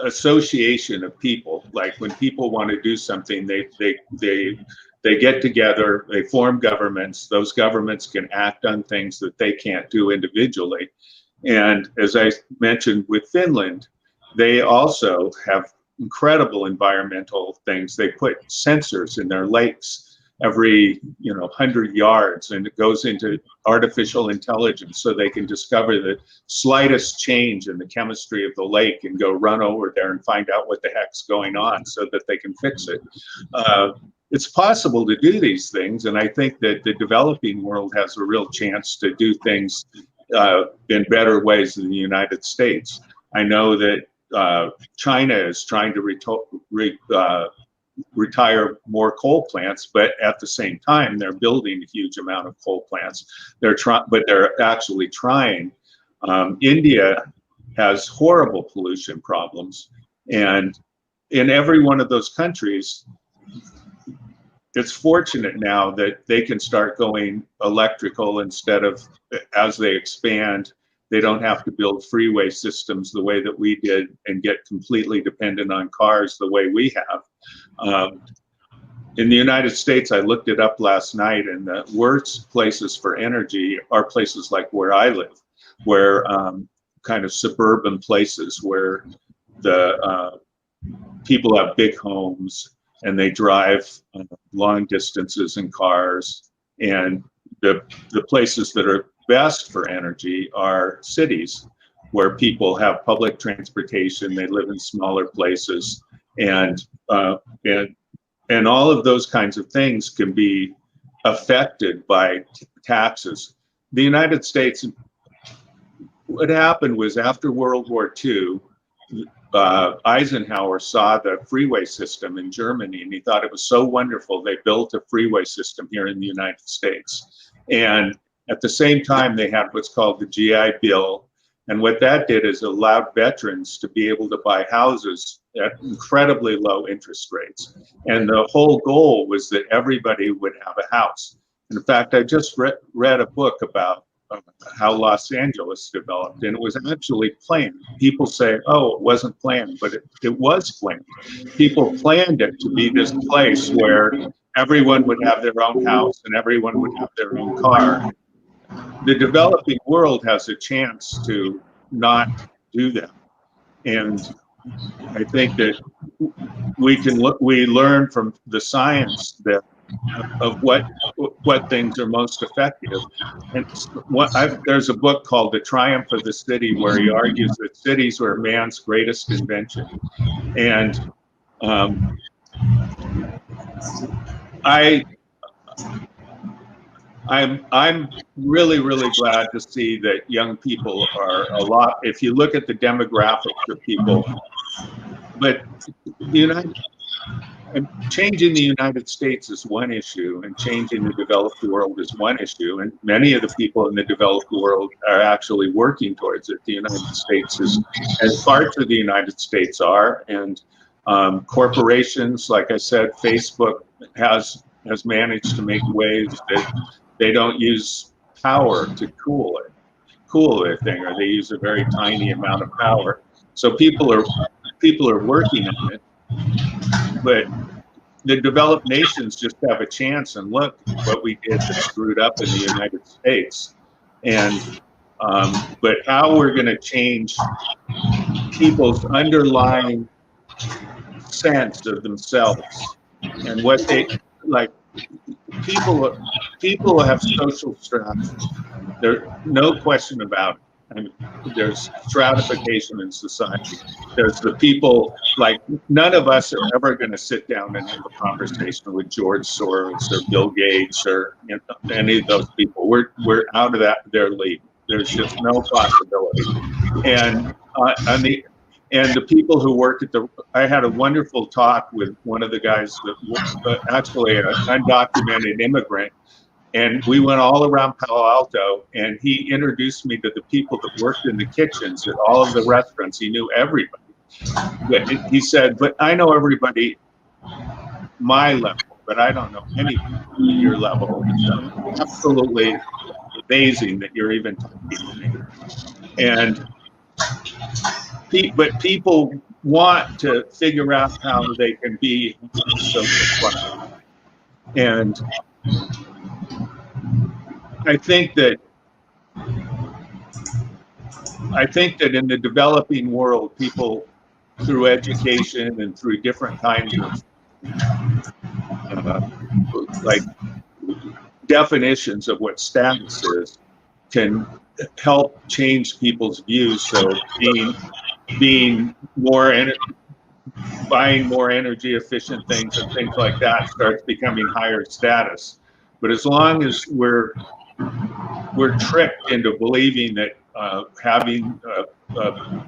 D: association of people. Like when people want to do something, they get together, they form governments. Those governments can act on things that they can't do individually. And as I mentioned with Finland, they also have incredible environmental things. They put sensors in their lakes every 100 yards, and it goes into artificial intelligence so they can discover the slightest change in the chemistry of the lake and go run over there and find out what the heck's going on so that they can fix it. It's possible to do these things, and I think that the developing world has a real chance to do things in better ways than the United States. I know that China is trying to retire more coal plants, but at the same time, they're building a huge amount of coal plants. But they're actually trying. India has horrible pollution problems, and in every one of those countries, it's fortunate now that they can start going electrical instead of, as they expand, they don't have to build freeway systems the way that we did and get completely dependent on cars the way we have. In the United States, I looked it up last night, and the worst places for energy are places like where I live, where kind of suburban places where the people have big homes and they drive long distances in cars. And the places that are best for energy are cities where people have public transportation, they live in smaller places, and all of those kinds of things can be affected by taxes. The United States, what happened was after World War II, Eisenhower saw the freeway system in Germany, and he thought it was so wonderful. They built a freeway system here in the United States. And at the same time, they had what's called the GI Bill. And what that did is allowed veterans to be able to buy houses at incredibly low interest rates. And the whole goal was that everybody would have a house. And in fact, I just read a book about how Los Angeles developed, and it was actually planned. People say, oh, it wasn't planned, but it was planned. People planned it to be this place where everyone would have their own house and everyone would have their own car. The developing world has a chance to not do that. And I think that we learn from the science that of what things are most effective. And there's a book called The Triumph of the City, where he argues that cities were man's greatest invention. And I'm really, really glad to see that young people are a lot, if you look at the demographics of people, but and changing the United States is one issue, and changing the developed world is one issue. And many of the people in the developed world are actually working towards it. The United States as parts of the United States are, and corporations, like I said, Facebook has managed to make ways that they don't use power to cool their thing, or they use a very tiny amount of power. So people are working on it. But the developed nations just have a chance, and look what we did that screwed up in the United States. And but how we're going to change people's underlying sense of themselves and what they like. People have social strata. There's no question about it. And there's stratification in society. There's the people, like, none of us are ever going to sit down and have a conversation with George Soros or Bill Gates or any of those people. We're out of their league. There's just no possibility. And the people who work I had a wonderful talk with one of the guys that actually an undocumented immigrant. And we went all around Palo Alto, and he introduced me to the people that worked in the kitchens at all of the restaurants. He knew everybody. But he said, but I know everybody my level, but I don't know anybody at your level. It's absolutely amazing that you're even talking to me. And but people want to figure out how they can be social club. And I think that in the developing world, people through education and through different kinds of like definitions of what status is can help change people's views. So being more buying more energy efficient things and things like that starts becoming higher status. But as long as we're tricked into believing that having a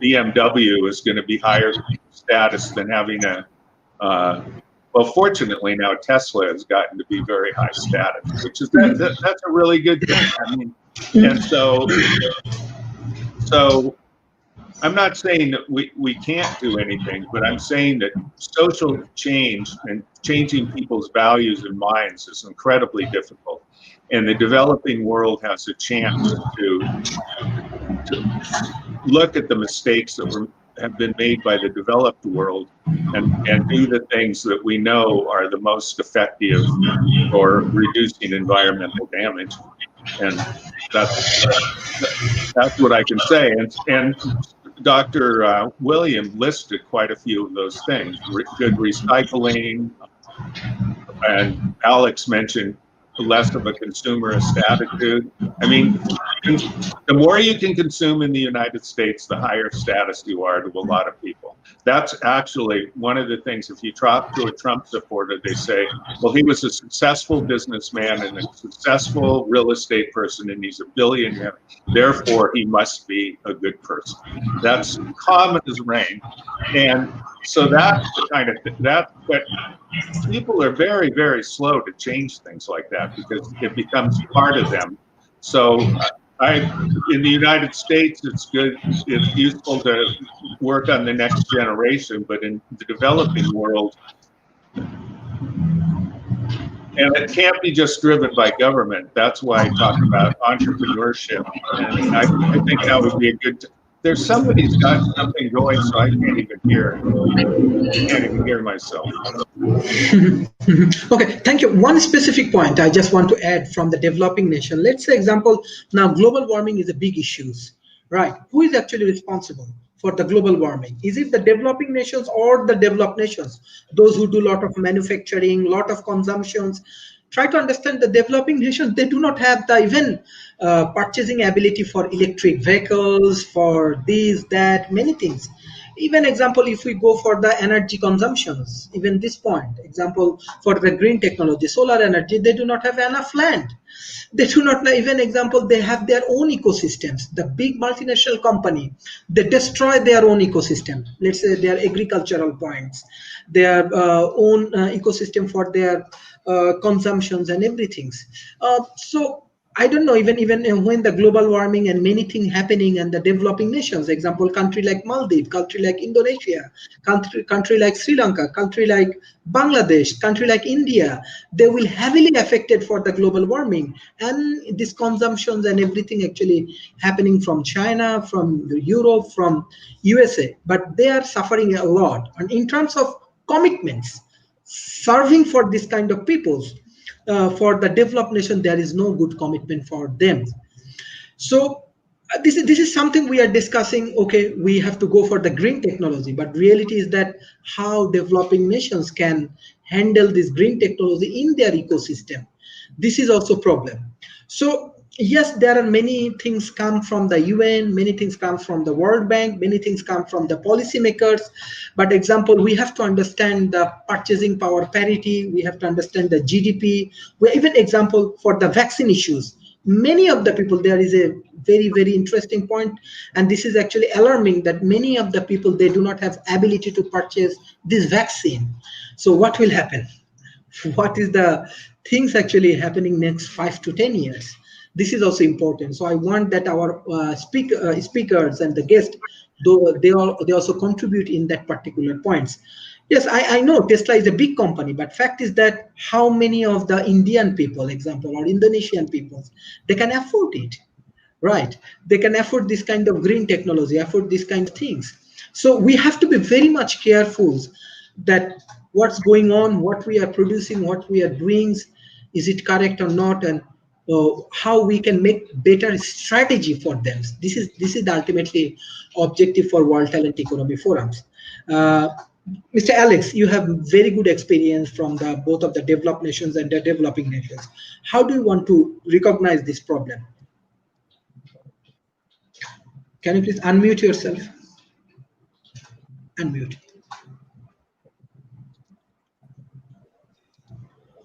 D: BMW is going to be higher status than having a well, fortunately now Tesla has gotten to be very high status, which is that's a really good thing. I mean, and so I'm not saying that we can't do anything, but I'm saying that social change and changing people's values and minds is incredibly difficult. And the developing world has a chance to look at the mistakes that have been made by the developed world and do the things that we know are the most effective for reducing environmental damage. And that's what I can say. And Dr. William listed quite a few of those things. Good recycling, and Alex mentioned less of a consumerist attitude. I mean, the more you can consume in the United States, the higher status you are to a lot of people. That's actually one of the things. If you talk to a Trump supporter, they say, well, he was a successful businessman and a successful real estate person, and he's a billionaire. Therefore, he must be a good person. That's common as rain. And so that's the kind of thing. But people are very, very slow to change things like that because it becomes part of them. So in the United States, it's good, it's useful to work on the next generation, but in the developing world, and it can't be just driven by government. That's why I talk about entrepreneurship. And I think that would be a good, there's somebody's got something going, so I can't even hear. I can't even hear myself.
A: Okay, thank you. One specific point I just want to add from the developing nation. Let's say example, now global warming is a big issue, right? Who is actually responsible for the global warming? Is it the developing nations or the developed nations? Those who do a lot of manufacturing, lot of consumptions. Try to understand the developing nations, they do not have the even purchasing ability for electric vehicles, for this, that, many things. Even example, if we go for the energy consumptions, even this point, example, for the green technology, solar energy, they do not have enough land. They do not, even example, they have their own ecosystems. The big multinational company, they destroy their own ecosystem. Let's say their agricultural points, their own ecosystem for their consumptions and everything. So I don't know, even when the global warming and many things happening and the developing nations, example, country like Maldives, country like Indonesia, country like Sri Lanka, country like Bangladesh, country like India, they will heavily affected for the global warming and these consumptions and everything actually happening from China, from Europe, from USA, but they are suffering a lot. And in terms of commitments, serving for this kind of peoples, for the developed nation, there is no good commitment for them. So this is something we are discussing. Okay, we have to go for the green technology, but reality is that how developing nations can handle this green technology in their ecosystem. This is also a problem. So yes, there are many things come from the UN, many things come from the World Bank, many things come from the policymakers. But example, we have to understand the purchasing power parity. We have to understand the GDP. We even example for the vaccine issues. Many of the people, there is a very, very interesting point, and this is actually alarming that many of the people, they do not have ability to purchase this vaccine. So what will happen? What is the things actually happening next 5 to 10 years? This is also important. So I want that our speakers and the guests, they also contribute in that particular points. Yes, I know Tesla is a big company, but fact is that how many of the Indian people, example, or Indonesian people, they can afford it, right? They can afford this kind of green technology, afford these kind of things. So we have to be very much careful that what's going on, what we are producing, what we are doing, is it correct or not, and how we can make better strategy for them. This is the ultimately objective for World Talent Economy Forums. Mr. Alex, you have very good experience from the both of the developed nations and the developing nations. How do you want to recognize this problem? Can you please unmute yourself? Unmute.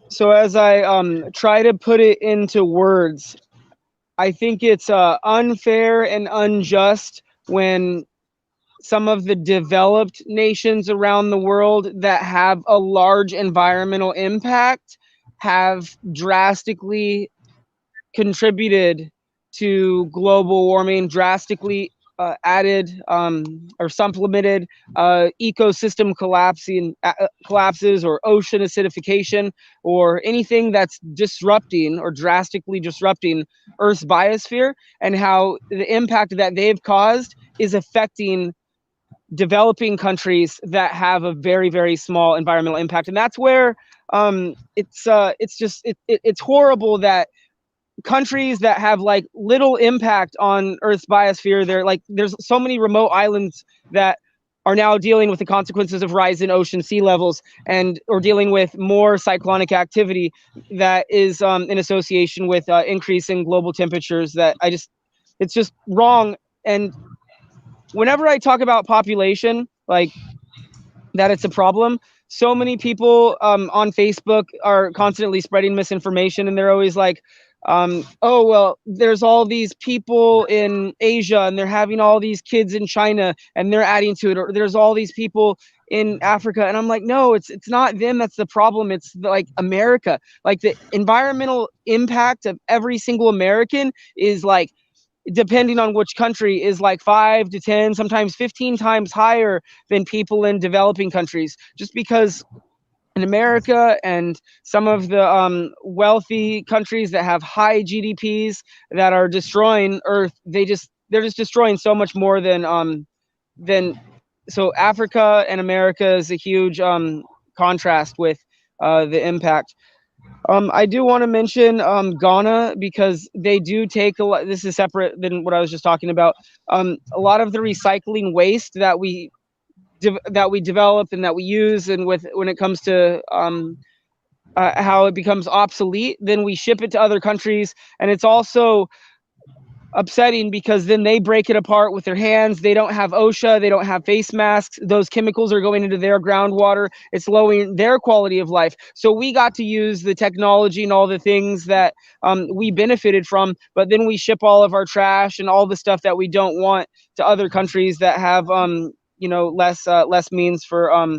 C: So as I try to put it into words, I think it's unfair and unjust when some of the developed nations around the world that have a large environmental impact have drastically contributed to global warming, drastically added or supplemented ecosystem collapses or ocean acidification or anything that's disrupting or drastically disrupting Earth's biosphere, and how the impact that they've caused is affecting developing countries that have a very, very small environmental impact. And that's where it's horrible that countries that have like little impact on Earth's biosphere, there's so many remote islands that are now dealing with the consequences of rise in ocean sea levels, and or dealing with more cyclonic activity that is in association with increasing global temperatures. It's just wrong. And whenever I talk about population, like that it's a problem, so many people on Facebook are constantly spreading misinformation, and they're always like, oh, well, there's all these people in Asia and they're having all these kids in China and they're adding to it, or there's all these people in Africa. And I'm like, no, it's not them that's the problem. It's like America. Like the environmental impact of every single American is like, depending on which country, is like 5 to 10, sometimes 15 times higher than people in developing countries, just because in America and some of the wealthy countries that have high GDPs that are destroying Earth, they're just destroying so much more than so Africa and America is a huge contrast with the impact. I do want to mention Ghana, because they do take a lot. This is separate than what I was just talking about. A lot of the recycling waste that we develop and that we use, and when it comes to how it becomes obsolete, then we ship it to other countries, and it's also upsetting because then they break it apart with their hands. They don't have OSHA, they don't have face masks. Those chemicals are going into their groundwater. It's lowering their quality of life. So we got to use the technology and all the things that we benefited from, but then we ship all of our trash and all the stuff that we don't want to other countries that have less means for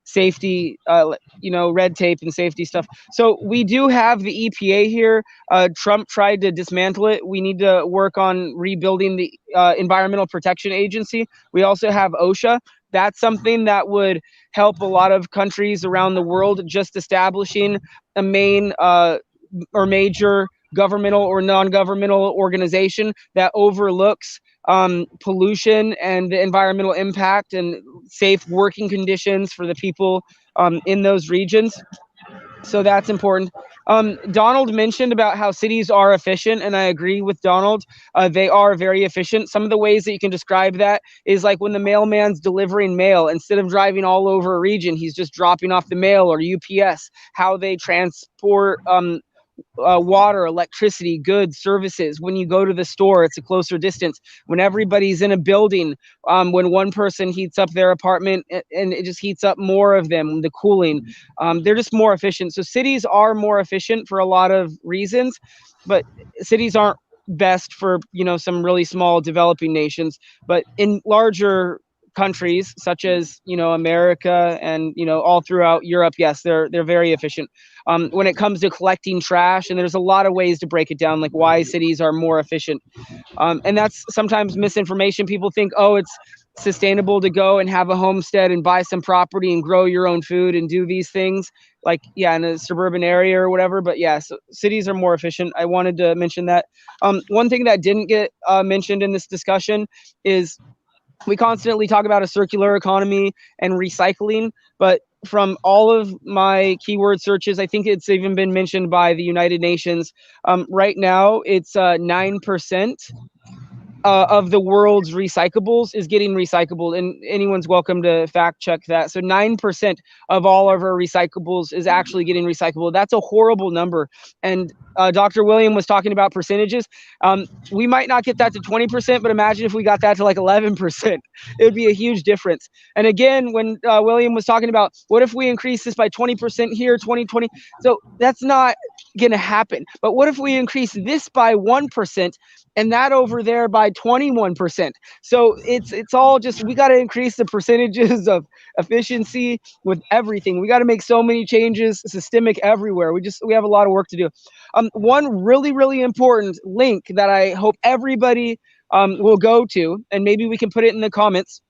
C: safety, red tape and safety stuff. So we do have the EPA here. Trump tried to dismantle it. We need to work on rebuilding the Environmental Protection Agency. We also have OSHA. That's something that would help a lot of countries around the world, just establishing a main or major governmental or non-governmental organization that overlooks pollution and the environmental impact and safe working conditions for the people in those regions. So that's important. Donald mentioned about how cities are efficient, and I agree with Donald. They are very efficient. Some of the ways that you can describe that is like when the mailman's delivering mail, instead of driving all over a region, he's just dropping off the mail, or UPS, how they transport water, electricity, goods, services. When you go to the store, it's a closer distance. When everybody's in a building, when one person heats up their apartment and it just heats up more of them, the cooling, they're just more efficient. So cities are more efficient for a lot of reasons, but cities aren't best for, some really small developing nations. But in larger countries such as America and all throughout Europe, yes, they're very efficient when it comes to collecting trash. And there's a lot of ways to break it down, like why cities are more efficient, and that's sometimes misinformation. People think, oh, sustainable to go and have a homestead and buy some property and grow your own food and do these things, like, yeah, in a suburban area or whatever. But yeah, so cities are more efficient. I wanted to mention that. One thing that didn't get mentioned in this discussion is we constantly talk about a circular economy and recycling, but from all of my keyword searches, I think it's even been mentioned by the United Nations. Right now, it's 9% of the world's recyclables is getting recycled, and anyone's welcome to fact check that. So 9% of all of our recyclables is actually getting recyclable. That's a horrible number. And Dr. William was talking about percentages. We might not get that to 20%, but imagine if we got that to like 11%. It would be a huge difference. And again, when William was talking about what if we increase this by 20% here, 2020, so that's not going to happen. But what if we increase this by 1% and that over there by 21%? So it's all just, we got to increase the percentages of efficiency with everything. We got to make so many changes, systemic everywhere. We have a lot of work to do. One really, really important link that I hope everybody will go to, and maybe we can put it in the comments.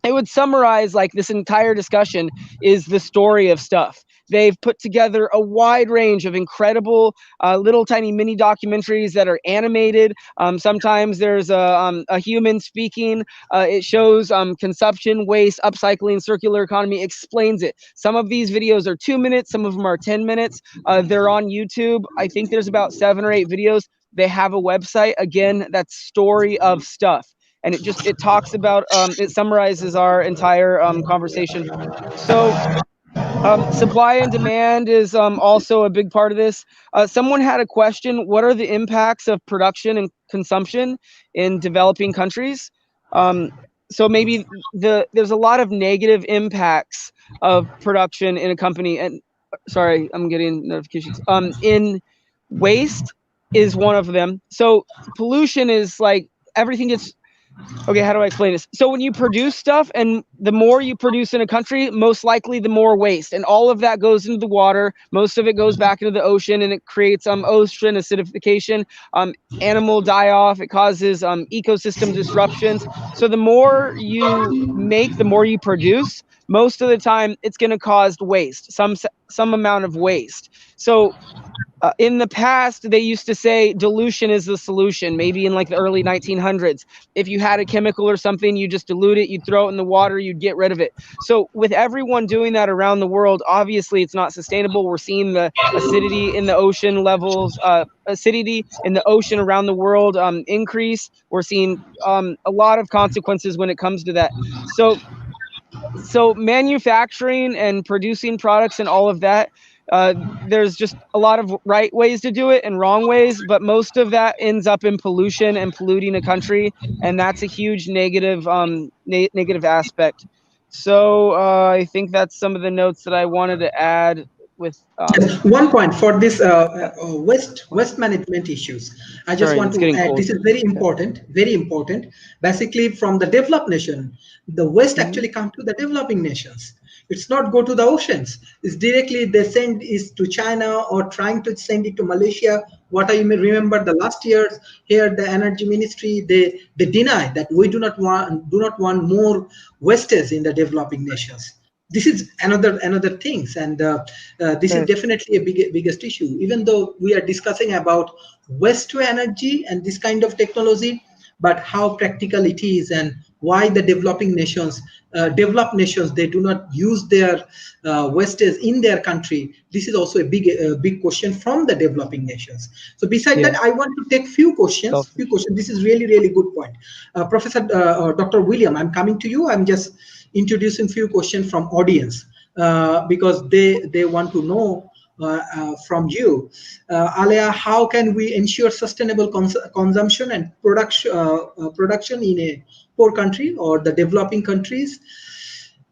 C: It would summarize like this entire discussion is the story of stuff. They've put together a wide range of incredible little tiny mini documentaries that are animated. Sometimes there's a human speaking. It shows consumption, waste, upcycling, circular economy, explains it. Some of these videos are 2 minutes. Some of them are 10 minutes. They're on YouTube. I think there's about 7 or 8 videos. They have a website. Again, that's Story of Stuff. And it talks about, it summarizes our entire conversation. So supply and demand is also a big part of this. Someone had a question: what are the impacts of production and consumption in developing countries? So maybe there's a lot of negative impacts of production in a company. And sorry, I'm getting notifications. In waste is one of them. So pollution is like everything gets. Okay, how do I explain this? So when you produce stuff, and the more you produce in a country, most likely the more waste, and all of that goes into the water. Most of it goes back into the ocean, and it creates ocean acidification, animal die-off. It causes ecosystem disruptions. So the more you make, the more you produce. Most of the time, it's going to cause waste, some amount of waste. So in the past, they used to say dilution is the solution. Maybe in like the early 1900s, if you had a chemical or something, you just dilute it, you'd throw it in the water, you'd get rid of it. So with everyone doing that around the world, obviously it's not sustainable. We're seeing the acidity in the ocean levels, acidity in the ocean around the world increase. We're seeing a lot of consequences when it comes to that. So manufacturing and producing products and all of that, there's just a lot of right ways to do it and wrong ways, but most of that ends up in pollution and polluting a country, and that's a huge negative negative aspect. So I think that's some of the notes that I wanted to add with
A: one point for this waste management issues. I just want to add, this is very important, very important. Basically, from the developed nation, the waste actually comes to the developing nations. It's not go to the oceans. It's directly they send it to China or trying to send it to Malaysia. What I may remember the last years here, the energy ministry, they deny that we do not want more wastage in the developing nations. This is another things, and this is definitely a biggest issue. Even though we are discussing about waste to energy and this kind of technology, but how practical it is and why the developed nations, they do not use their wastage in their country. This is also a big question from the developing nations. So besides that, I want to take few questions. This is really good point. Professor Dr. William, I'm coming to you. I'm just introducing few questions from audience because they want to know from you, Alia, how can we ensure sustainable consumption and production in a poor country or the developing countries?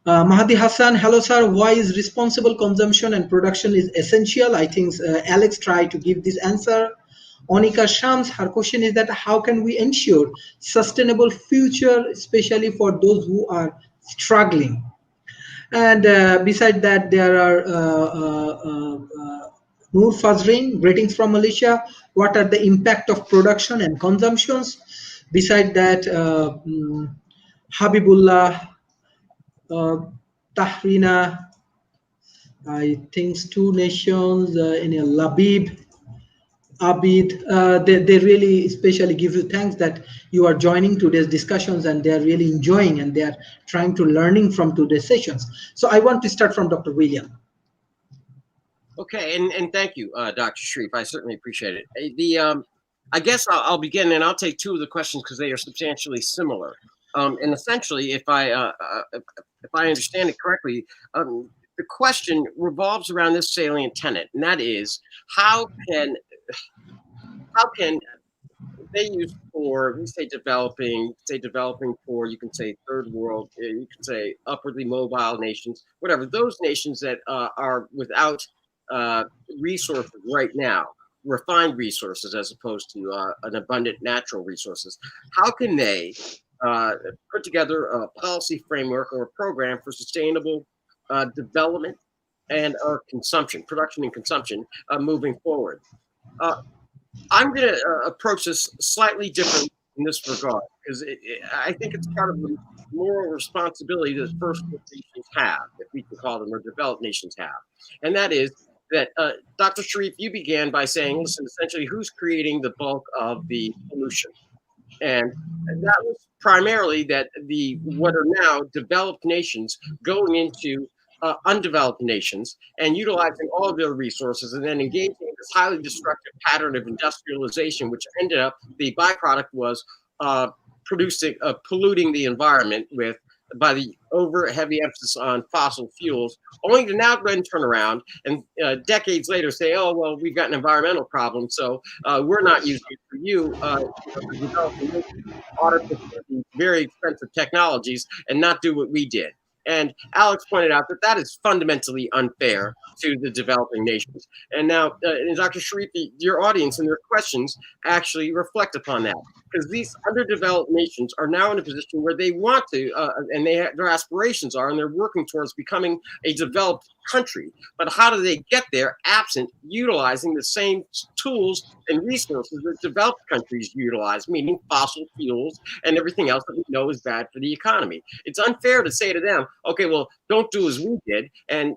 A: Mahdi Hassan, hello sir, why is responsible consumption and production is essential? I think Alex tried to give this answer. Onika Shams, her question is that how can we ensure sustainable future, especially for those who are struggling? And beside that, there are Noor Fazrin, greetings from Malaysia. What are the impact of production and consumptions? Beside that, Habibullah, Tahrina, I think 2 nations, in a Labib, Abid, they really especially give you thanks that you are joining today's discussions and they are really enjoying and they are trying to learning from today's sessions. So I want to start from Dr. William.
B: Okay, and thank you, Dr. Sharif. I certainly appreciate it. I guess I'll begin, and I'll take two of the questions because they are substantially similar. And essentially, if I understand it correctly, the question revolves around this salient tenet, and that is how can they use for, we say developing for, you can say third world, you can say upwardly mobile nations, whatever, those nations that are without resources right now, refined resources as opposed to an abundant natural resources. How can they put together a policy framework or a program for sustainable development and consumption, production and consumption moving forward? I'm going to approach this slightly different in this regard because I think it's part of the moral responsibility that first world nations have, if we can call them, or developed nations have. And that is that, Dr. Sharif, you began by saying, listen, essentially, who's creating the bulk of the pollution? And that was primarily that what are now developed nations going into undeveloped nations and utilizing all of their resources and then engaging in this highly destructive pattern of industrialization, which ended up, the byproduct was polluting the environment by the heavy emphasis on fossil fuels, only to now then turn around and decades later say, oh, well, we've got an environmental problem, so we're not using it for you to develop very expensive technologies and not do what we did. And Alex pointed out that is fundamentally unfair to the developing nations. And now, Dr. Sharif, your audience and their questions actually reflect upon that. Because these underdeveloped nations are now in a position where they want to, and their aspirations are, and they're working towards becoming a developed country. But how do they get there absent utilizing the same tools and resources that developed countries utilize, meaning fossil fuels and everything else that we know is bad for the economy? It's unfair to say to them, okay, well, don't do as we did, and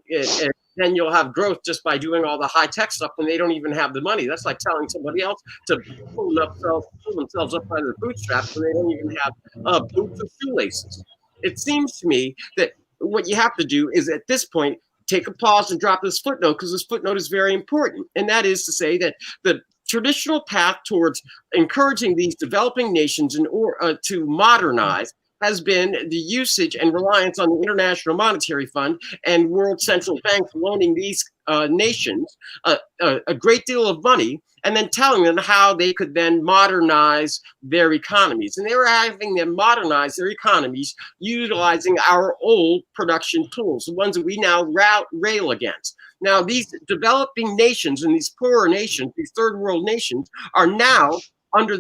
B: then you'll have growth just by doing all the high-tech stuff when they don't even have the money. That's like telling somebody else to pull themselves up by their bootstraps when they don't even have boots or shoelaces. It seems to me that what you have to do is, at this point, take a pause and drop this footnote, because this footnote is very important. And that is to say that the traditional path towards encouraging these developing nations to modernize has been the usage and reliance on the International Monetary Fund and world central banks loaning these nations a great deal of money and then telling them how they could then modernize their economies. And they were having them modernize their economies utilizing our old production tools, the ones that we now rail against. Now, these developing nations and these poorer nations, these third world nations, are now under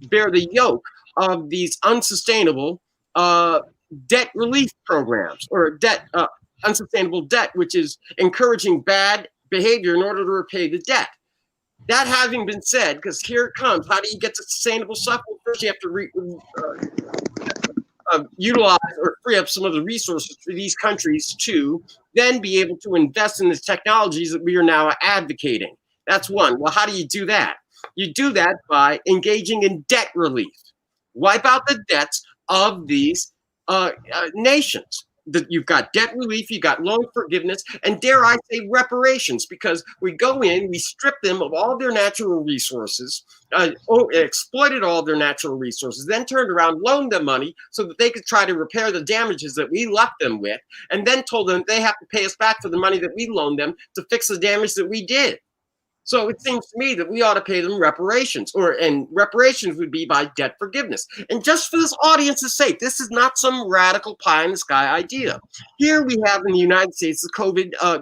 B: bear the yoke of these unsustainable debt relief programs, or unsustainable debt, which is encouraging bad behavior in order to repay the debt. That having been said, because here it comes, how do you get to sustainable stuff? Well, first you have to utilize or free up some of the resources for these countries to then be able to invest in the technologies that we are now advocating. That's one. Well, how do you do that? You do that by engaging in debt relief. Wipe out the debts of these nations. You've got debt relief, you've got loan forgiveness, and dare I say reparations, because we go in, we strip them of all their natural resources, exploited all their natural resources, then turned around, loaned them money so that they could try to repair the damages that we left them with, and then told them they have to pay us back for the money that we loaned them to fix the damage that we did. So it seems to me that we ought to pay them reparations, and reparations would be by debt forgiveness. And just for this audience's sake, this is not some radical pie in the sky idea. Here we have in the United States the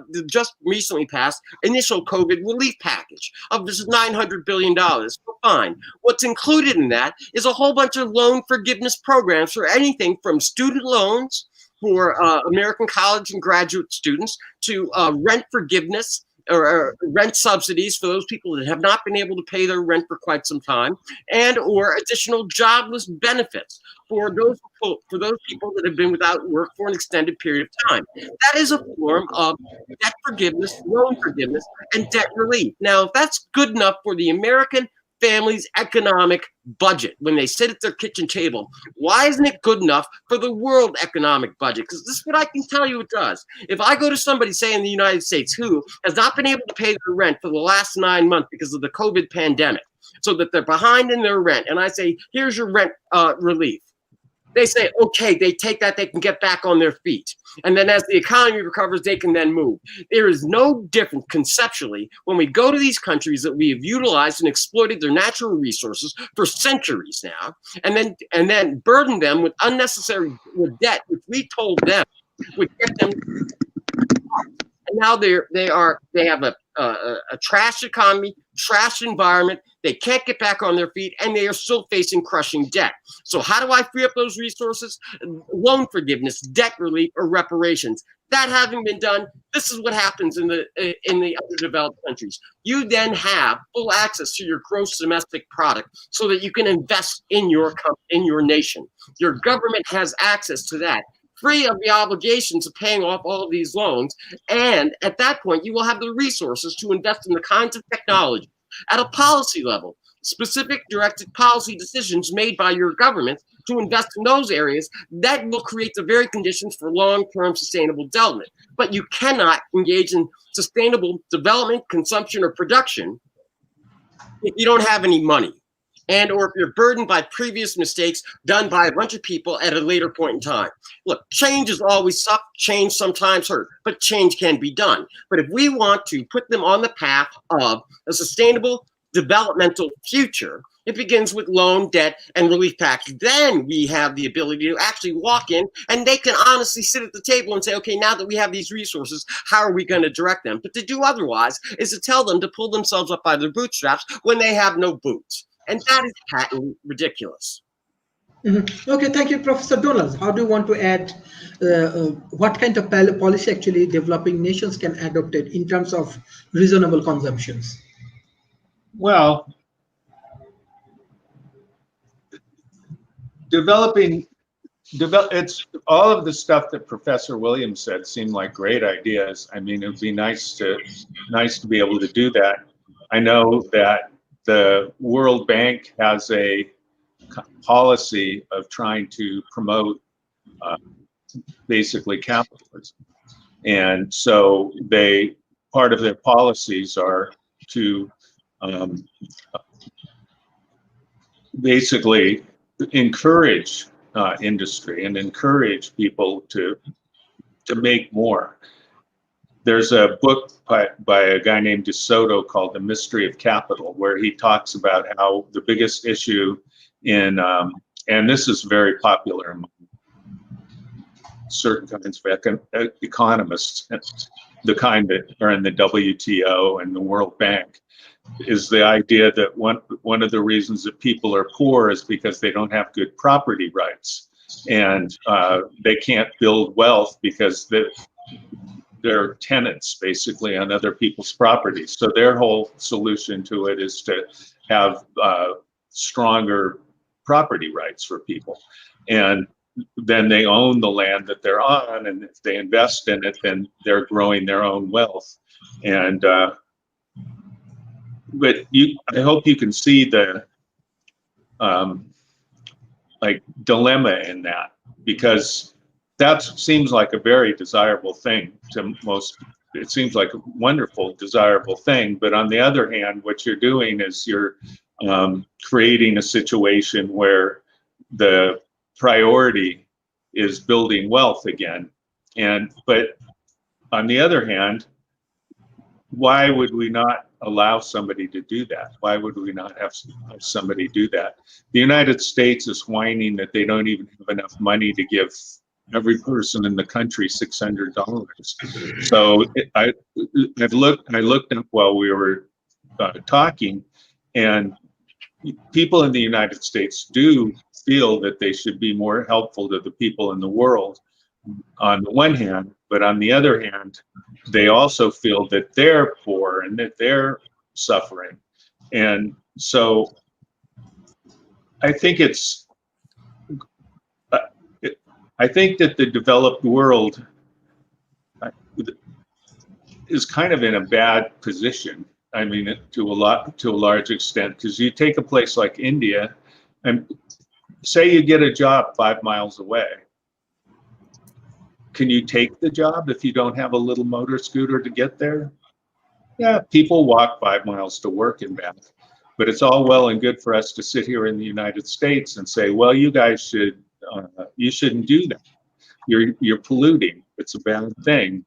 B: the just recently passed initial COVID relief package of this $900 billion. So fine. What's included in that is a whole bunch of loan forgiveness programs for anything from student loans for American college and graduate students to rent forgiveness, or rent subsidies for those people that have not been able to pay their rent for quite some time, and or additional jobless benefits for those people that have been without work for an extended period of time. That is a form of debt forgiveness, loan forgiveness, and debt relief. Now, if that's good enough for the American family's economic budget when they sit at their kitchen table, why isn't it good enough for the world economic budget? Because this is what I can tell you it does. If I go to somebody, say in the United States, who has not been able to pay their rent for the last 9 months because of the COVID pandemic, so that they're behind in their rent, and I say, here's your rent relief. They say, okay, they take that, they can get back on their feet. And then as the economy recovers, they can then move. There is no difference conceptually when we go to these countries that we have utilized and exploited their natural resources for centuries now, and then burden them with unnecessary debt, which we told them would get them. And now they have a trash economy, trash environment. They can't get back on their feet, and they are still facing crushing debt. So how do I free up those resources? Loan forgiveness, debt relief, or reparations. That having been done, this is what happens in the underdeveloped countries. You then have full access to your gross domestic product so that you can invest in your nation. Your government has access to that, free of the obligations of paying off all of these loans. And at that point, you will have the resources to invest in the kinds of technology at a policy level, specific directed policy decisions made by your government to invest in those areas that will create the very conditions for long-term sustainable development. But you cannot engage in sustainable development, consumption, or production if you don't have any money, and or if you're burdened by previous mistakes done by a bunch of people at a later point in time. Look, change is always tough, change sometimes hurt, but change can be done. But if we want to put them on the path of a sustainable developmental future, it begins with loan, debt, and relief package. Then we have the ability to actually walk in, and they can honestly sit at the table and say, okay, now that we have these resources, how are we going to direct them? But to do otherwise is to tell them to pull themselves up by their bootstraps when they have no boots. And that is patently ridiculous.
A: Mm-hmm. Okay, thank you, Professor Donald. How do you want to add what kind of policy actually developing nations can adopt it in terms of reasonable consumptions?
D: Well, it's all of the stuff that Professor Williams said seemed like great ideas. I mean, it would be nice to be able to do that. I know that the World Bank has a policy of trying to promote basically capitalism. And so part of their policies are to basically encourage industry and encourage people to make more. There's a book by a guy named DeSoto called The Mystery of Capital, where he talks about how the biggest issue in, and this is very popular among certain kinds of economists, the kind that are in the WTO and the World Bank, is the idea that one of the reasons that people are poor is because they don't have good property rights, and they can't build wealth because they're tenants basically on other people's properties. So their whole solution to it is to have stronger property rights for people, and then they own the land that they're on, and if they invest in it, then they're growing their own wealth. And but I hope you can see the dilemma in that, because that seems like a very desirable thing to most. It seems like a wonderful, desirable thing. But on the other hand, what you're doing is you're creating a situation where the priority is building wealth again. But on the other hand, why would we not allow somebody to do that? Why would we not have somebody do that? The United States is whining that they don't even have enough money to give every person in the country $600. So I looked up while we were talking, and people in the United States do feel that they should be more helpful to the people in the world, on the one hand, but on the other hand, they also feel that they're poor and that they're suffering. And so I think I think that the developed world is kind of in a bad position. I mean, to a large extent, because you take a place like India, and say you get a job 5 miles away. Can you take the job if you don't have a little motor scooter to get there? Yeah, people walk 5 miles to work and back, but it's all well and good for us to sit here in the United States and say, well, you guys you shouldn't do that. You're polluting. It's a bad thing.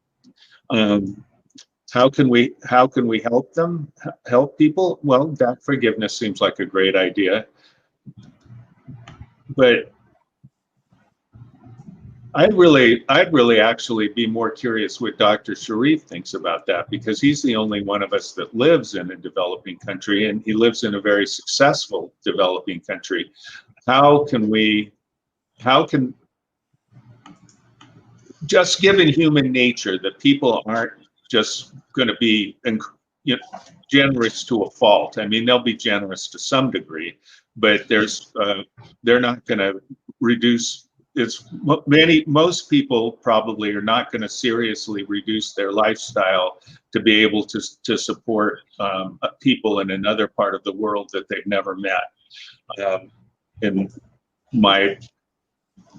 D: How can we help them? Help people? Well, debt forgiveness seems like a great idea, but I'd really actually be more curious what Dr. Sharif thinks about that, because he's the only one of us that lives in a developing country, and he lives in a very successful developing country. How can just given human nature that people aren't just going to be generous to a fault. I mean, they'll be generous to some degree, but they're not going to reduce. Most people probably are not going to seriously reduce their lifestyle to be able to support people in another part of the world that they've never met.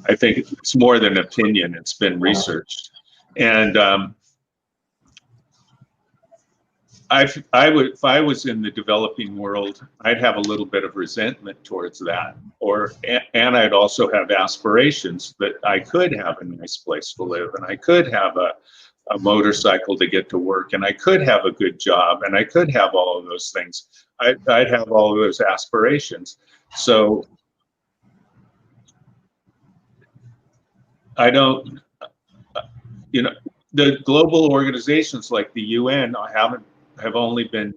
D: I think it's more than opinion. It's been researched, and if I was in the developing world, I'd have a little bit of resentment towards that, and I'd also have aspirations that I could have a nice place to live, and I could have a motorcycle to get to work, and I could have a good job, and I could have all of those things. I'd have all of those aspirations. So I don't, the global organizations like the UN have only been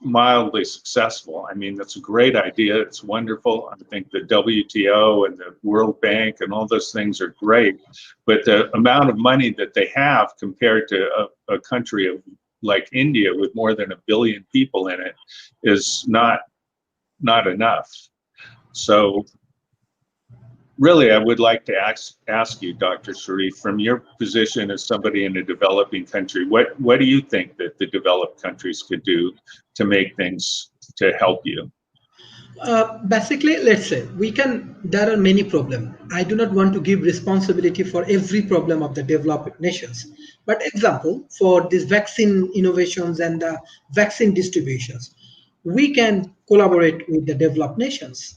D: mildly successful. I mean, that's a great idea. It's wonderful. I think the WTO and the World Bank and all those things are great, but the amount of money that they have compared to a country like India with more than 1 billion people in it is not enough. So really, I would like to ask you, Dr. Sharif, from your position as somebody in a developing country, what do you think that the developed countries could do to make things to help you?
A: Basically, let's say there are many problems. I do not want to give responsibility for every problem of the developed nations. But example, for these vaccine innovations and the vaccine distributions, we can collaborate with the developed nations.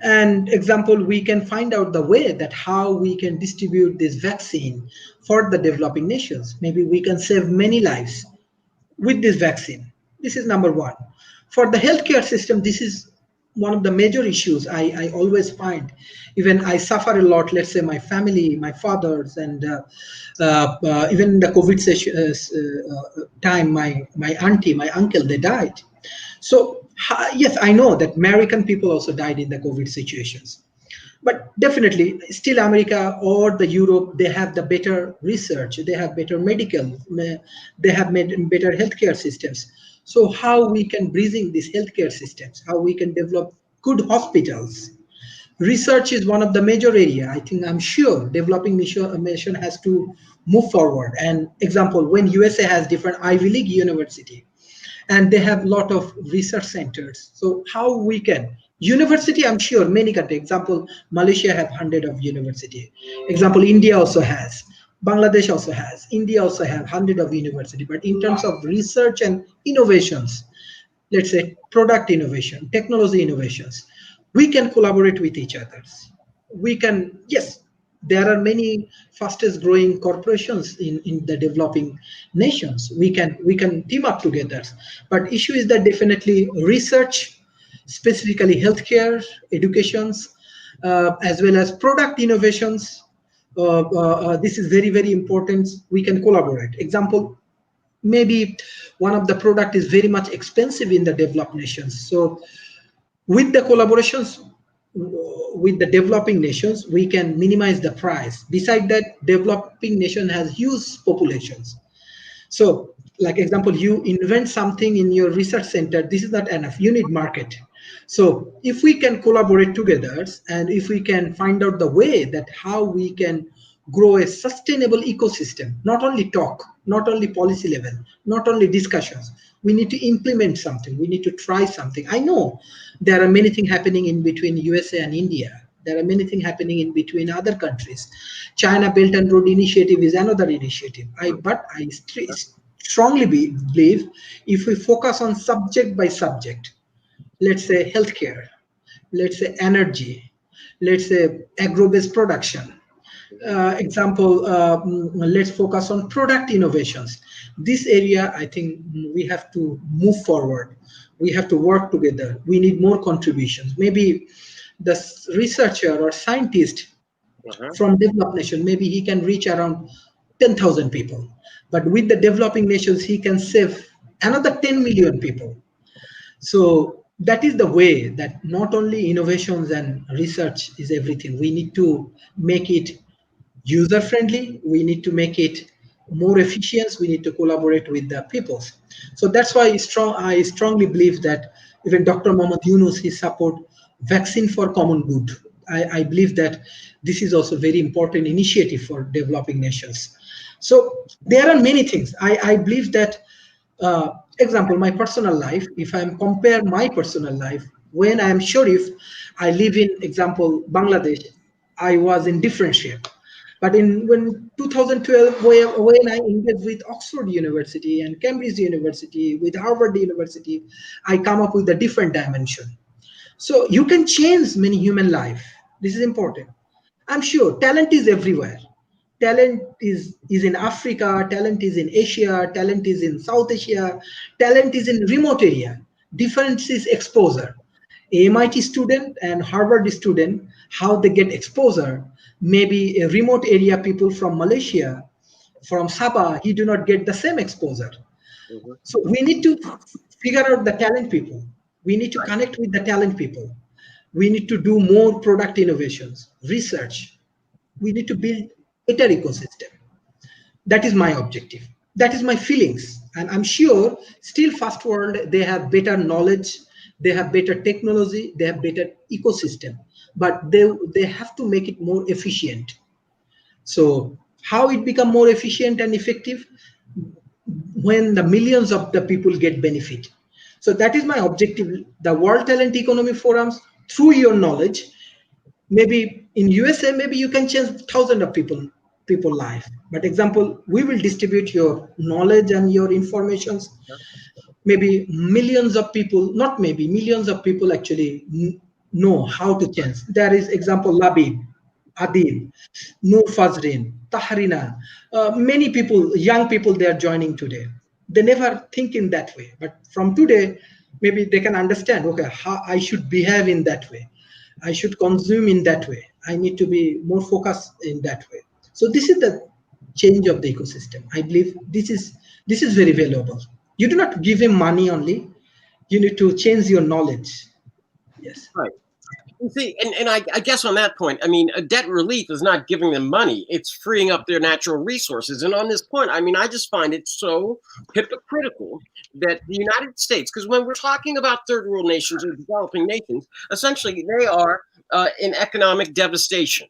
A: And example, we can find out the way that how we can distribute this vaccine for the developing nations. Maybe we can save many lives with this vaccine. This is number one. For the healthcare system, this is one of the major issues I always find. Even I suffer a lot, let's say my family, my fathers, and even in the COVID time, my auntie, my uncle, they died. So yes, I know that American people also died in the COVID situations. But definitely, still America or the Europe, they have the better research, they have better medical, they have better healthcare systems. So how we can bridging these healthcare systems, how we can develop good hospitals. Research is one of the major area. I'm sure developing nation has to move forward. And example, when USA has different Ivy League university, and they have a lot of research centers. So how we can, university, I'm sure many countries, example, Malaysia have 100 of university. Example, India also has. Bangladesh also has. India also have 100 of university. But in terms of research and innovations, let's say product innovation, technology innovations, we can collaborate with each other. We can, yes, there are many fastest growing corporations in the developing nations. We can team up together. But issue is that definitely research, specifically healthcare, educations, as well as product innovations. This is very, very important. We can collaborate. Example, maybe one of the product is very much expensive in the developed nations. So with the collaborations, with the developing nations, we can minimize the price. Besides that, developing nation has huge populations. So, like example, you invent something in your research center, this is not enough. You need market. So if we can collaborate together and if we can find out the way that how we can grow a sustainable ecosystem, not only talk, not only policy level, not only discussions, we need to implement something, we need to try something. I know there are many things happening in between USA and India. There are many things happening in between other countries. China Belt and Road Initiative is another initiative. But I strongly believe if we focus on subject by subject, let's say healthcare, let's say energy, let's say agro-based production, let's focus on product innovations. This area, I think we have to move forward. We have to work together. We need more contributions. Maybe the researcher or scientist from developed nation, maybe he can reach around 10,000 people. But with the developing nations, he can save another 10 million people. So that is the way that not only innovations and research is everything. We need to make it user friendly. We need to make it more efficient. We need to collaborate with the peoples. So that's why I strongly believe that even Dr. Mohammad Yunus, he support vaccine for common good. I believe that this is also very important initiative for developing nations. So there are many things. I believe that, example, my personal life, if I compare my personal life, when I am Sharif, I live in, example, Bangladesh, I was in different shape. But when 2012, when I engaged with Oxford University and Cambridge University, with Harvard University, I come up with a different dimension. So you can change many human life. This is important. I'm sure talent is everywhere. Talent is in Africa, talent is in Asia, talent is in South Asia, talent is in remote area. Difference is exposure. A MIT student and Harvard student, how they get exposure. Maybe a remote area people from Malaysia, from Sabah, he do not get the same exposure. So we need to figure out the talent people. We need to connect with the talent people. We need to do more product innovations, research. We need to build better ecosystem. That is my objective. That is my feelings. And I'm sure still first world, they have better knowledge, they have better technology, they have better ecosystem, but they have to make it more efficient. So how it become more efficient and effective? When the millions of the people get benefit. So that is my objective. The World Talent Economy Forums, through your knowledge, maybe in USA, maybe you can change thousands of people life. But example, we will distribute your knowledge and your informations. Maybe millions of people, not maybe, millions of people actually know how to change. There is example, Labib, Adil, Noor Fazrin, Tahrina, many people, young people, they are joining today. They never think in that way. But from today, maybe they can understand, okay, how I should behave in that way. I should consume in that way. I need to be more focused in that way. So this is the change of the ecosystem. I believe this is very valuable. You do not give him money only. You need to change your knowledge. Yes.
B: Right. You see, and I guess on that point, I mean, a debt relief is not giving them money. It's freeing up their natural resources. And on this point, I mean, I just find it so hypocritical that the United States, because when we're talking about third world nations or developing nations, essentially they are in economic devastation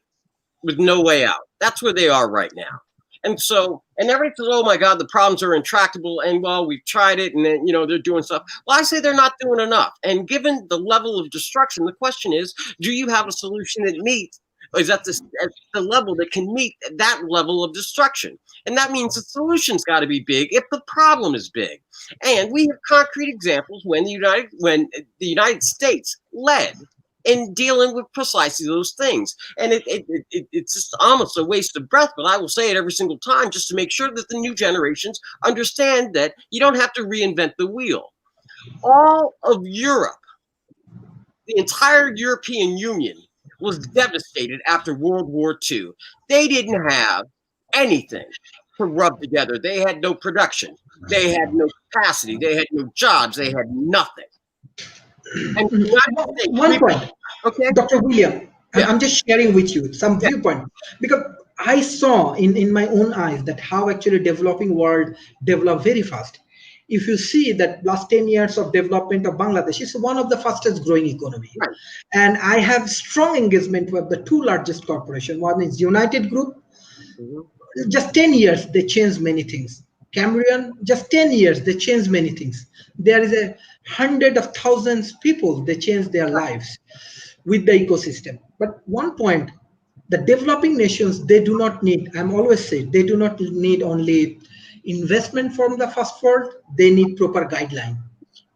B: with no way out. That's where they are right now. And so, and everybody says, oh my God, the problems are intractable. And well, we've tried it and then, they're doing stuff. Well, I say they're not doing enough. And given the level of destruction, the question is, do you have a solution that meets, or is that at the level that can meet that level of destruction? And that means the solution's got to be big if the problem is big. And we have concrete examples when the United States led in dealing with precisely those things. And it's just almost a waste of breath, but I will say it every single time just to make sure that the new generations understand that you don't have to reinvent the wheel. All of Europe, the entire European Union was devastated after World War II. They didn't have anything to rub together. They had no production. They had no capacity. They had no jobs. They had nothing. And
A: One point.
B: Okay.
A: Dr. William,
B: Yeah.
A: I'm just sharing with you some
B: Yeah.
A: viewpoint, because I saw in my own eyes that how actually developing world develop very fast. If you see that last 10 years of development of Bangladesh is one of the fastest growing economy.
B: Right.
A: And I have strong engagement with the two largest corporation. One is United Group.
B: Mhm.
A: Just 10 years, they changed many things. Cameroon, just 10 years, they changed many things. There is a hundred of thousands people, they changed their lives with the ecosystem. But one point, the developing nations, they do not need, I'm always say, they do not need only investment from the first world, they need proper guideline.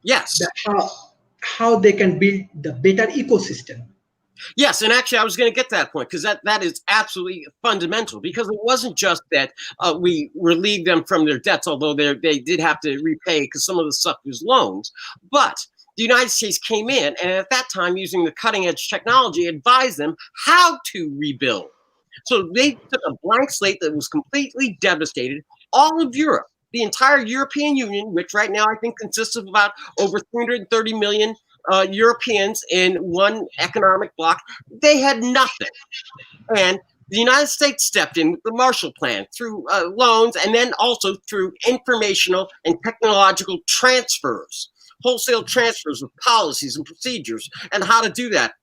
B: Yes.
A: That how they can build the better ecosystem.
B: Yes, and actually, I was going to get to that point because that is absolutely fundamental. Because it wasn't just that we relieved them from their debts, although they did have to repay because some of the stuff was loans. But the United States came in, and at that time, using the cutting edge technology, advised them how to rebuild. So they took a blank slate that was completely devastated. All of Europe, the entire European Union, which right now I think consists of about over 330 million Europeans in one economic bloc, they had nothing. And the United States stepped in with the Marshall Plan through loans and then also through informational and technological transfers, wholesale transfers of policies and procedures and how to do that.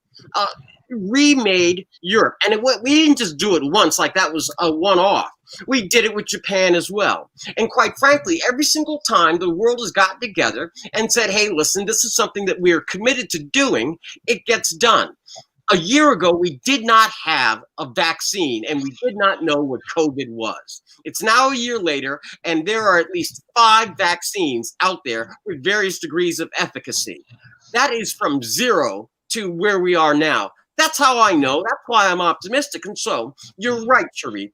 B: Remade Europe. And we didn't just do it once like that was a one-off. We did it with Japan as well. And quite frankly, every single time the world has gotten together and said, hey, listen, this is something that we are committed to doing, it gets done. A year ago, we did not have a vaccine and we did not know what COVID was. It's now a year later, and there are at least 5 vaccines out there with various degrees of efficacy. That is from zero to where we are now. That's how I know. That's why I'm optimistic. And so you're right, Sharif.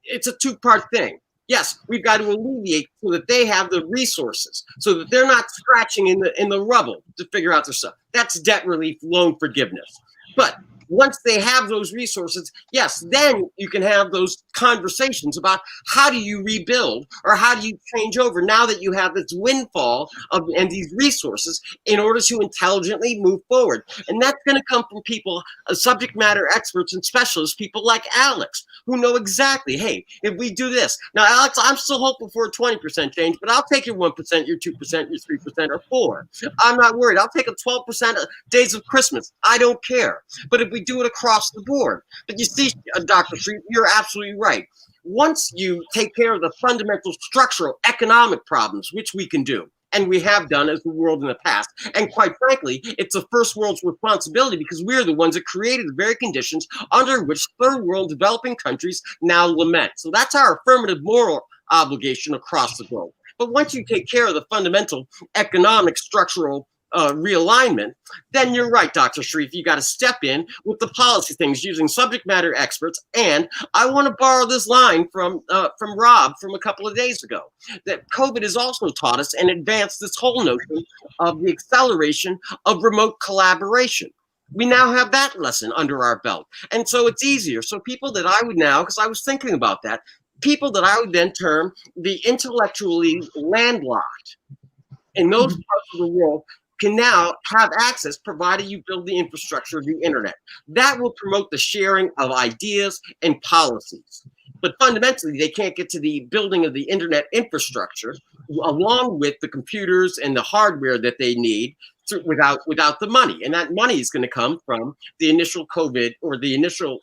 B: It's a two-part thing. Yes, we've got to alleviate so that they have the resources, so that they're not scratching in the rubble to figure out their stuff. That's debt relief, loan forgiveness. But once they have those resources, yes, then you can have those conversations about how do you rebuild or how do you change over now that you have this windfall and these resources in order to intelligently move forward. And that's going to come from people, subject matter experts and specialists, people like Alex, who know exactly, hey, if we do this. Now, Alex, I'm still hopeful for a 20% change, but I'll take your 1%, your 2%, your 3%, or 4%. I'm not worried. I'll take a 12% days of Christmas. I don't care. But if we do it across the board. But you see, Dr. Sharif, you're absolutely right. Once you take care of the fundamental structural economic problems, which we can do, and we have done as the world in the past, and quite frankly, it's the first world's responsibility because we're the ones that created the very conditions under which third world developing countries now lament. So that's our affirmative moral obligation across the globe. But once you take care of the fundamental economic structural realignment, then you're right, Dr. Sharif. You got to step in with the policy things using subject matter experts. And I want to borrow this line from Rob from a couple of days ago, that COVID has also taught us and advanced this whole notion of the acceleration of remote collaboration. We now have that lesson under our belt. And so it's easier. So people that I would now, because I was thinking about that, people that I would then term the intellectually landlocked in those parts of the world can now have access, provided you build the infrastructure of the internet. That will promote the sharing of ideas and policies. But fundamentally, they can't get to the building of the internet infrastructure along with the computers and the hardware that they need without the money. And that money is going to come from the initial COVID or the initial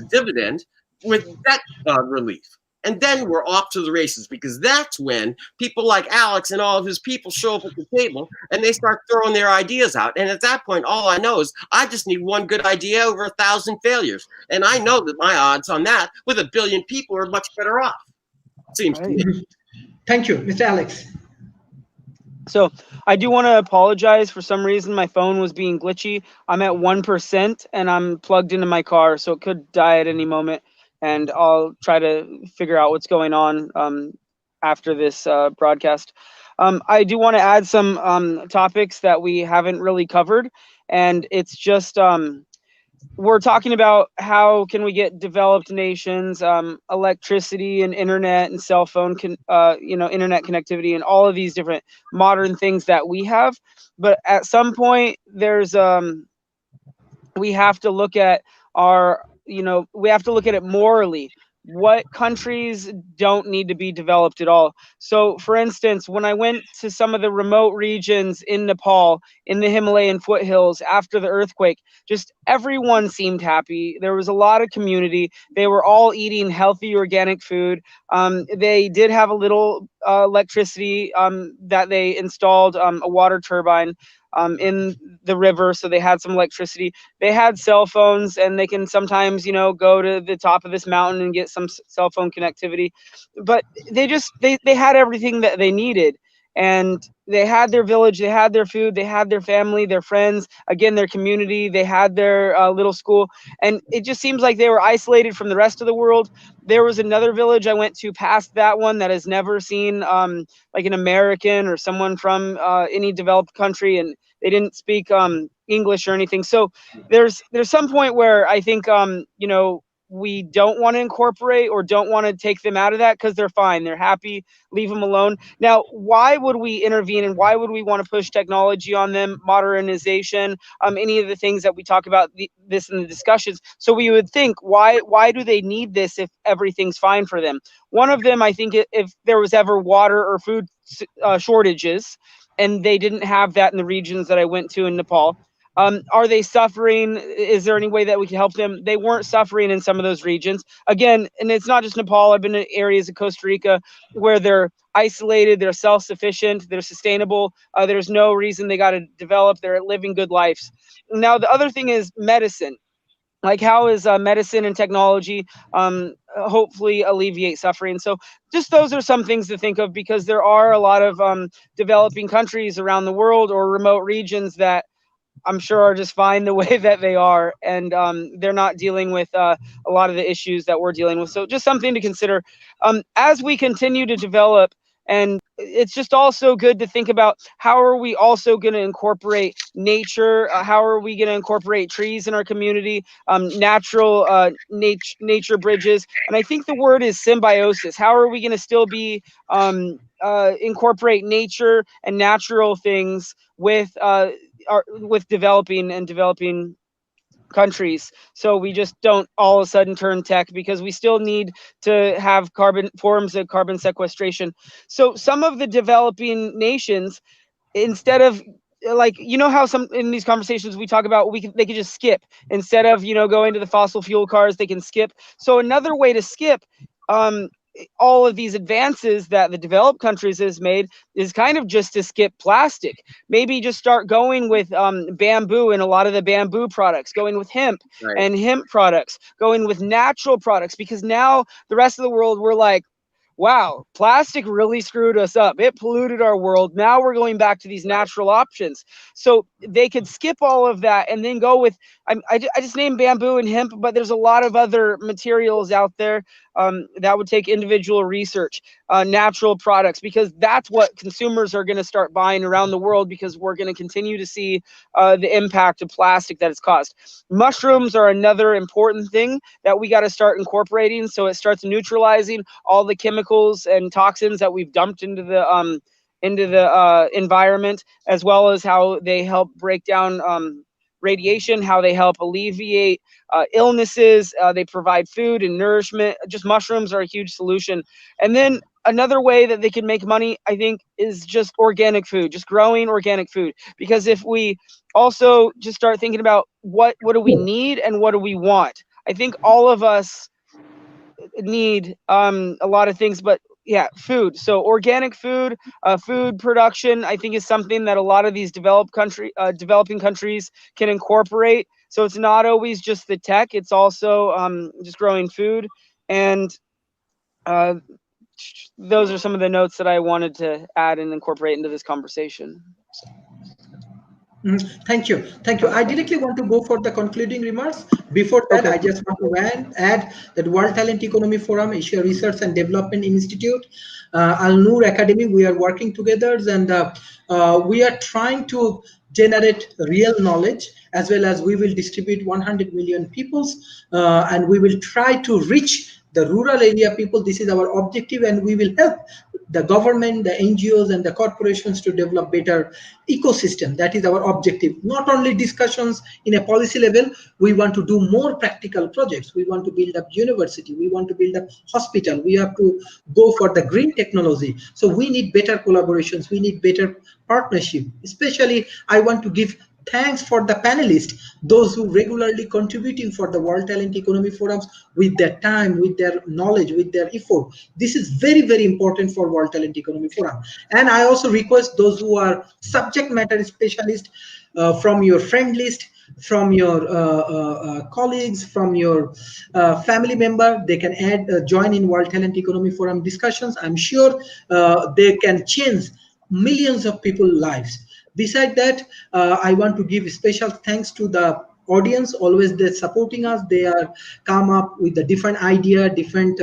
B: dividend with debt relief. And then we're off to the races, because that's when people like Alex and all of his people show up at the table and they start throwing their ideas out. And at that point, all I know is I just need one good idea over 1,000 failures. And I know that my odds on that with 1 billion people are much better off, seems to me.
A: Thank you, Mr. Alex.
C: So I do want to apologize. For some reason, my phone was being glitchy. I'm at 1% and I'm plugged into my car, so it could die at any moment. And I'll try to figure out what's going on after this broadcast. I do want to add some topics that we haven't really covered. And it's just, we're talking about how can we get developed nations, electricity and internet and cell phone, internet connectivity and all of these different modern things that we have. But at some point, there's we have to look at we have to look at it morally. What countries don't need to be developed at all? So, for instance, when I went to some of the remote regions in Nepal, in the Himalayan foothills after the earthquake, just everyone seemed happy. There was a lot of community. They were all eating healthy, organic food. They did have a little electricity that they installed, a water turbine in the river, so they had some electricity. They had cell phones, and they can sometimes, go to the top of this mountain and get some cell phone connectivity. But they had everything that they needed, and they had their village, they had their food, they had their family, their friends, again, their community, they had their little school. And it just seems like they were isolated from the rest of the world. There was another village I went to past that one that has never seen like an American or someone from any developed country, and they didn't speak English or anything. So there's some point where I think we don't want to incorporate or don't want to take them out of that, because they're fine, they're happy, leave them alone. Now, why would we intervene, and why would we want to push technology on them, modernization, any of the things that we talk about this in the discussions? So we would think, why do they need this if everything's fine for them? One of them, I think, if there was ever water or food shortages, and they didn't have that in the regions that I went to in Nepal. Are they suffering? Is there any way that we can help them? They weren't suffering in some of those regions. Again, and it's not just Nepal. I've been in areas of Costa Rica where they're isolated, they're self-sufficient, they're sustainable. There's no reason they got to develop. They're living good lives. Now, the other thing is medicine. Like, how is medicine and technology hopefully alleviate suffering? So just those are some things to think of, because there are a lot of developing countries around the world or remote regions that I'm sure are just fine the way that they are, and they're not dealing with a lot of the issues that we're dealing with. So just something to consider as we continue to develop. And it's just also good to think about, how are we also going to incorporate nature? How are we going to incorporate trees in our community, natural nature bridges? And I think the word is symbiosis. How are we going to still be incorporate nature and natural things with developing countries, so we just don't all of a sudden turn tech, because we still need to have forms of carbon sequestration. So some of the developing nations, instead of, like, how some in these conversations we talk about, they could just skip, instead of going to the fossil fuel cars, they can skip. So another way to skip all of these advances that the developed countries has made is kind of just to skip plastic. Maybe just start going with bamboo and a lot of the bamboo products, going with hemp and hemp products, going with natural products, because now the rest of the world, we're like, wow, plastic really screwed us up. It polluted our world. Now we're going back to these natural options. So they could skip all of that and then go with, I just named bamboo and hemp, but there's a lot of other materials out there that would take individual research, natural products, because that's what consumers are going to start buying around the world, because we're going to continue to see the impact of plastic that it's caused. Mushrooms are another important thing that we got to start incorporating, so it starts neutralizing all the chemicals and toxins that we've dumped into the environment, as well as how they help break down radiation, how they help alleviate illnesses. They provide food and nourishment. Just mushrooms are a huge solution. And then another way that they can make money, I think, is just organic food, just growing organic food. Because if we also just start thinking about what do we need and what do we want, I think all of us need a lot of things, but yeah, food. So organic food, food production, I think, is something that a lot of these developing countries can incorporate. So it's not always just the tech; it's also just growing food. And those are some of the notes that I wanted to add and incorporate into this conversation.
A: Thank you. I directly want to go for the concluding remarks. Before that, I just want to add that World Talent Economy Forum, Asia Research and Development Institute, Al Noor Academy, we are working together, and we are trying to generate real knowledge, as well as we will distribute 100 million peoples, and we will try to reach the rural area people. This is our objective, and we will help the government, the NGOs, and the corporations to develop better ecosystem. That is our objective. Not only discussions in a policy level, we want to do more practical projects. We want to build up university. We want to build up hospital. We have to go for the green technology. So we need better collaborations. We need better partnership. Especially, I want to give thanks for the panelists, those who regularly contributing for the World Talent Economy Forums with their time, with their knowledge, with their effort. This is very, very important for World Talent Economy Forum. And I also request those who are subject matter specialists from your friend list, from your colleagues, from your family member, they can join in World Talent Economy Forum discussions. I'm sure they can change millions of people's lives. Beside that, I want to give special thanks to the audience. Always they're supporting us. They are come up with a different idea, different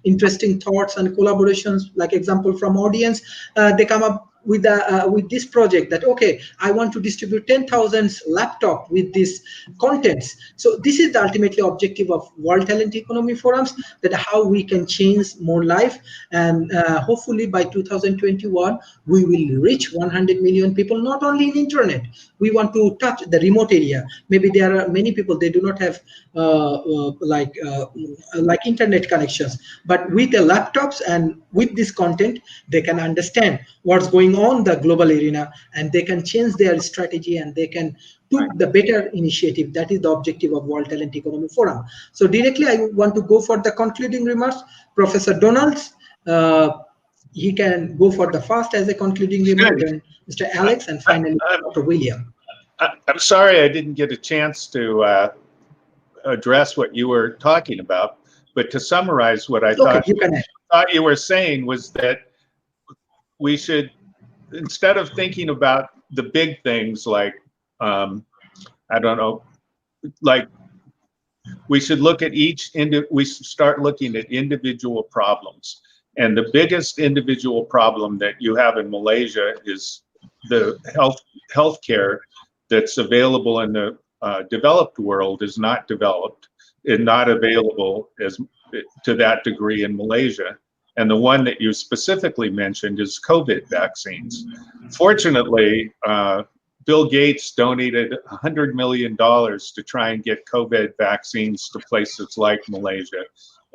A: interesting thoughts and collaborations. Like example from audience, they come up with this project that, okay, I want to distribute 10,000 laptop with this contents. So this is the ultimately objective of World Talent Economy Forums, that how we can change more life. And hopefully by 2021, we will reach 100 million people, not only in internet. We want to touch the remote area. Maybe there are many people, they do not have like internet connections, but with the laptops and with this content, they can understand what's going on the global arena, and they can change their strategy, and they can took the better initiative. That is the objective of World Talent Economy Forum. So directly, I want to go for the concluding remarks. Professor Donalds, he can go for the first as a concluding remark, and Mr. Alex, and finally Dr. William.
D: I'm sorry I didn't get a chance to address what you were talking about, but to summarize what I thought you were saying was that we should, instead of thinking about the big things like, I don't know, like we should look at we should start looking at individual problems. And the biggest individual problem that you have in Malaysia is the healthcare that's available in the developed world is not developed and not available to that degree in Malaysia. And the one that you specifically mentioned is COVID vaccines. Fortunately, Bill Gates donated $100 million to try and get COVID vaccines to places like Malaysia.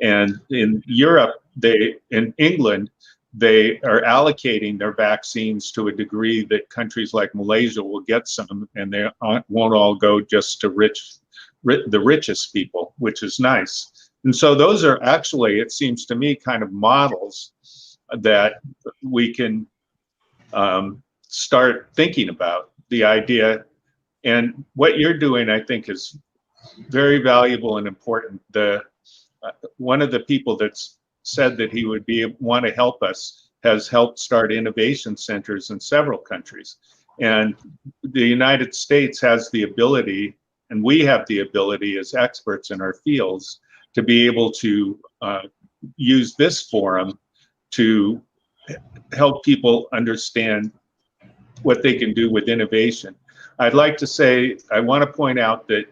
D: And in Europe, in England, they are allocating their vaccines to a degree that countries like Malaysia will get some, and they won't all go just to the richest people, which is nice. And so those are actually, it seems to me, kind of models that we can start thinking about the idea. And what you're doing, I think, is very valuable and important. One of the people that's said that he would want to help us has helped start innovation centers in several countries. And the United States has the ability, and we have the ability as experts in our fields, to be able to use this forum to help people understand what they can do with innovation. I'd like to say, I want to point out that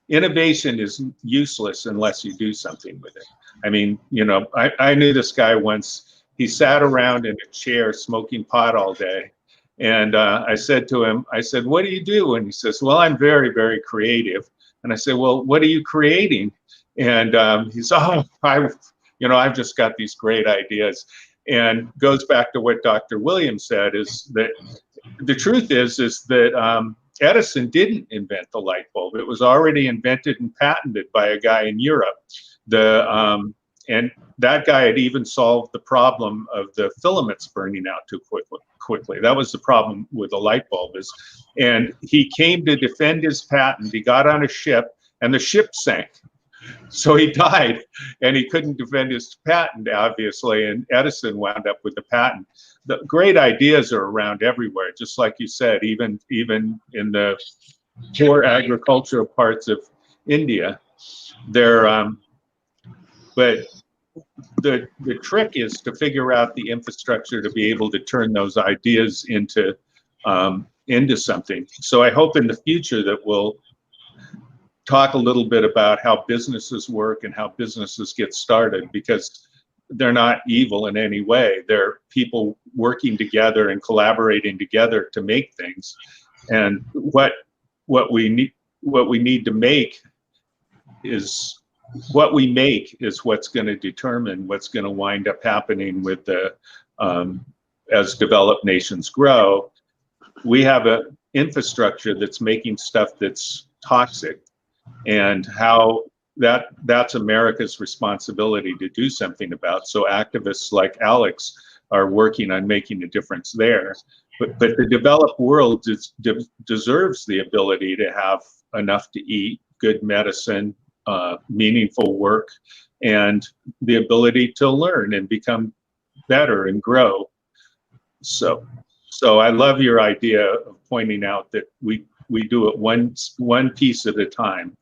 D: innovation is useless unless you do something with it. I mean, you know, I knew this guy once. He sat around in a chair smoking pot all day. And I said to him, I said, what do you do? And he says, well, I'm very, very creative. And I said, well, what are you creating? And he said, oh, I've just got these great ideas. And goes back to what Dr. Williams said, is that the truth is that Edison didn't invent the light bulb. It was already invented and patented by a guy in Europe. And that guy had even solved the problem of the filaments burning out too quickly. That was the problem with the light bulb. And he came to defend his patent. He got on a ship, and the ship sank. So he died, and he couldn't defend his patent, obviously, and Edison wound up with the patent. The great ideas are around everywhere, just like you said, even in the poor agricultural parts of India. But the trick is to figure out the infrastructure to be able to turn those ideas into something. So I hope in the future that we'll talk a little bit about how businesses work and how businesses get started, because they're not evil in any way. They're people working together and collaborating together to make things. And what we need to make is what we make is what's going to determine what's going to wind up happening with the as developed nations grow. We have an infrastructure that's making stuff that's toxic, and how that's America's responsibility to do something about. So activists like Alex are working on making a difference there. But the developed world deserves the ability to have enough to eat, good medicine, meaningful work, and the ability to learn and become better and grow. So I love your idea of pointing out that we do it one piece at a time.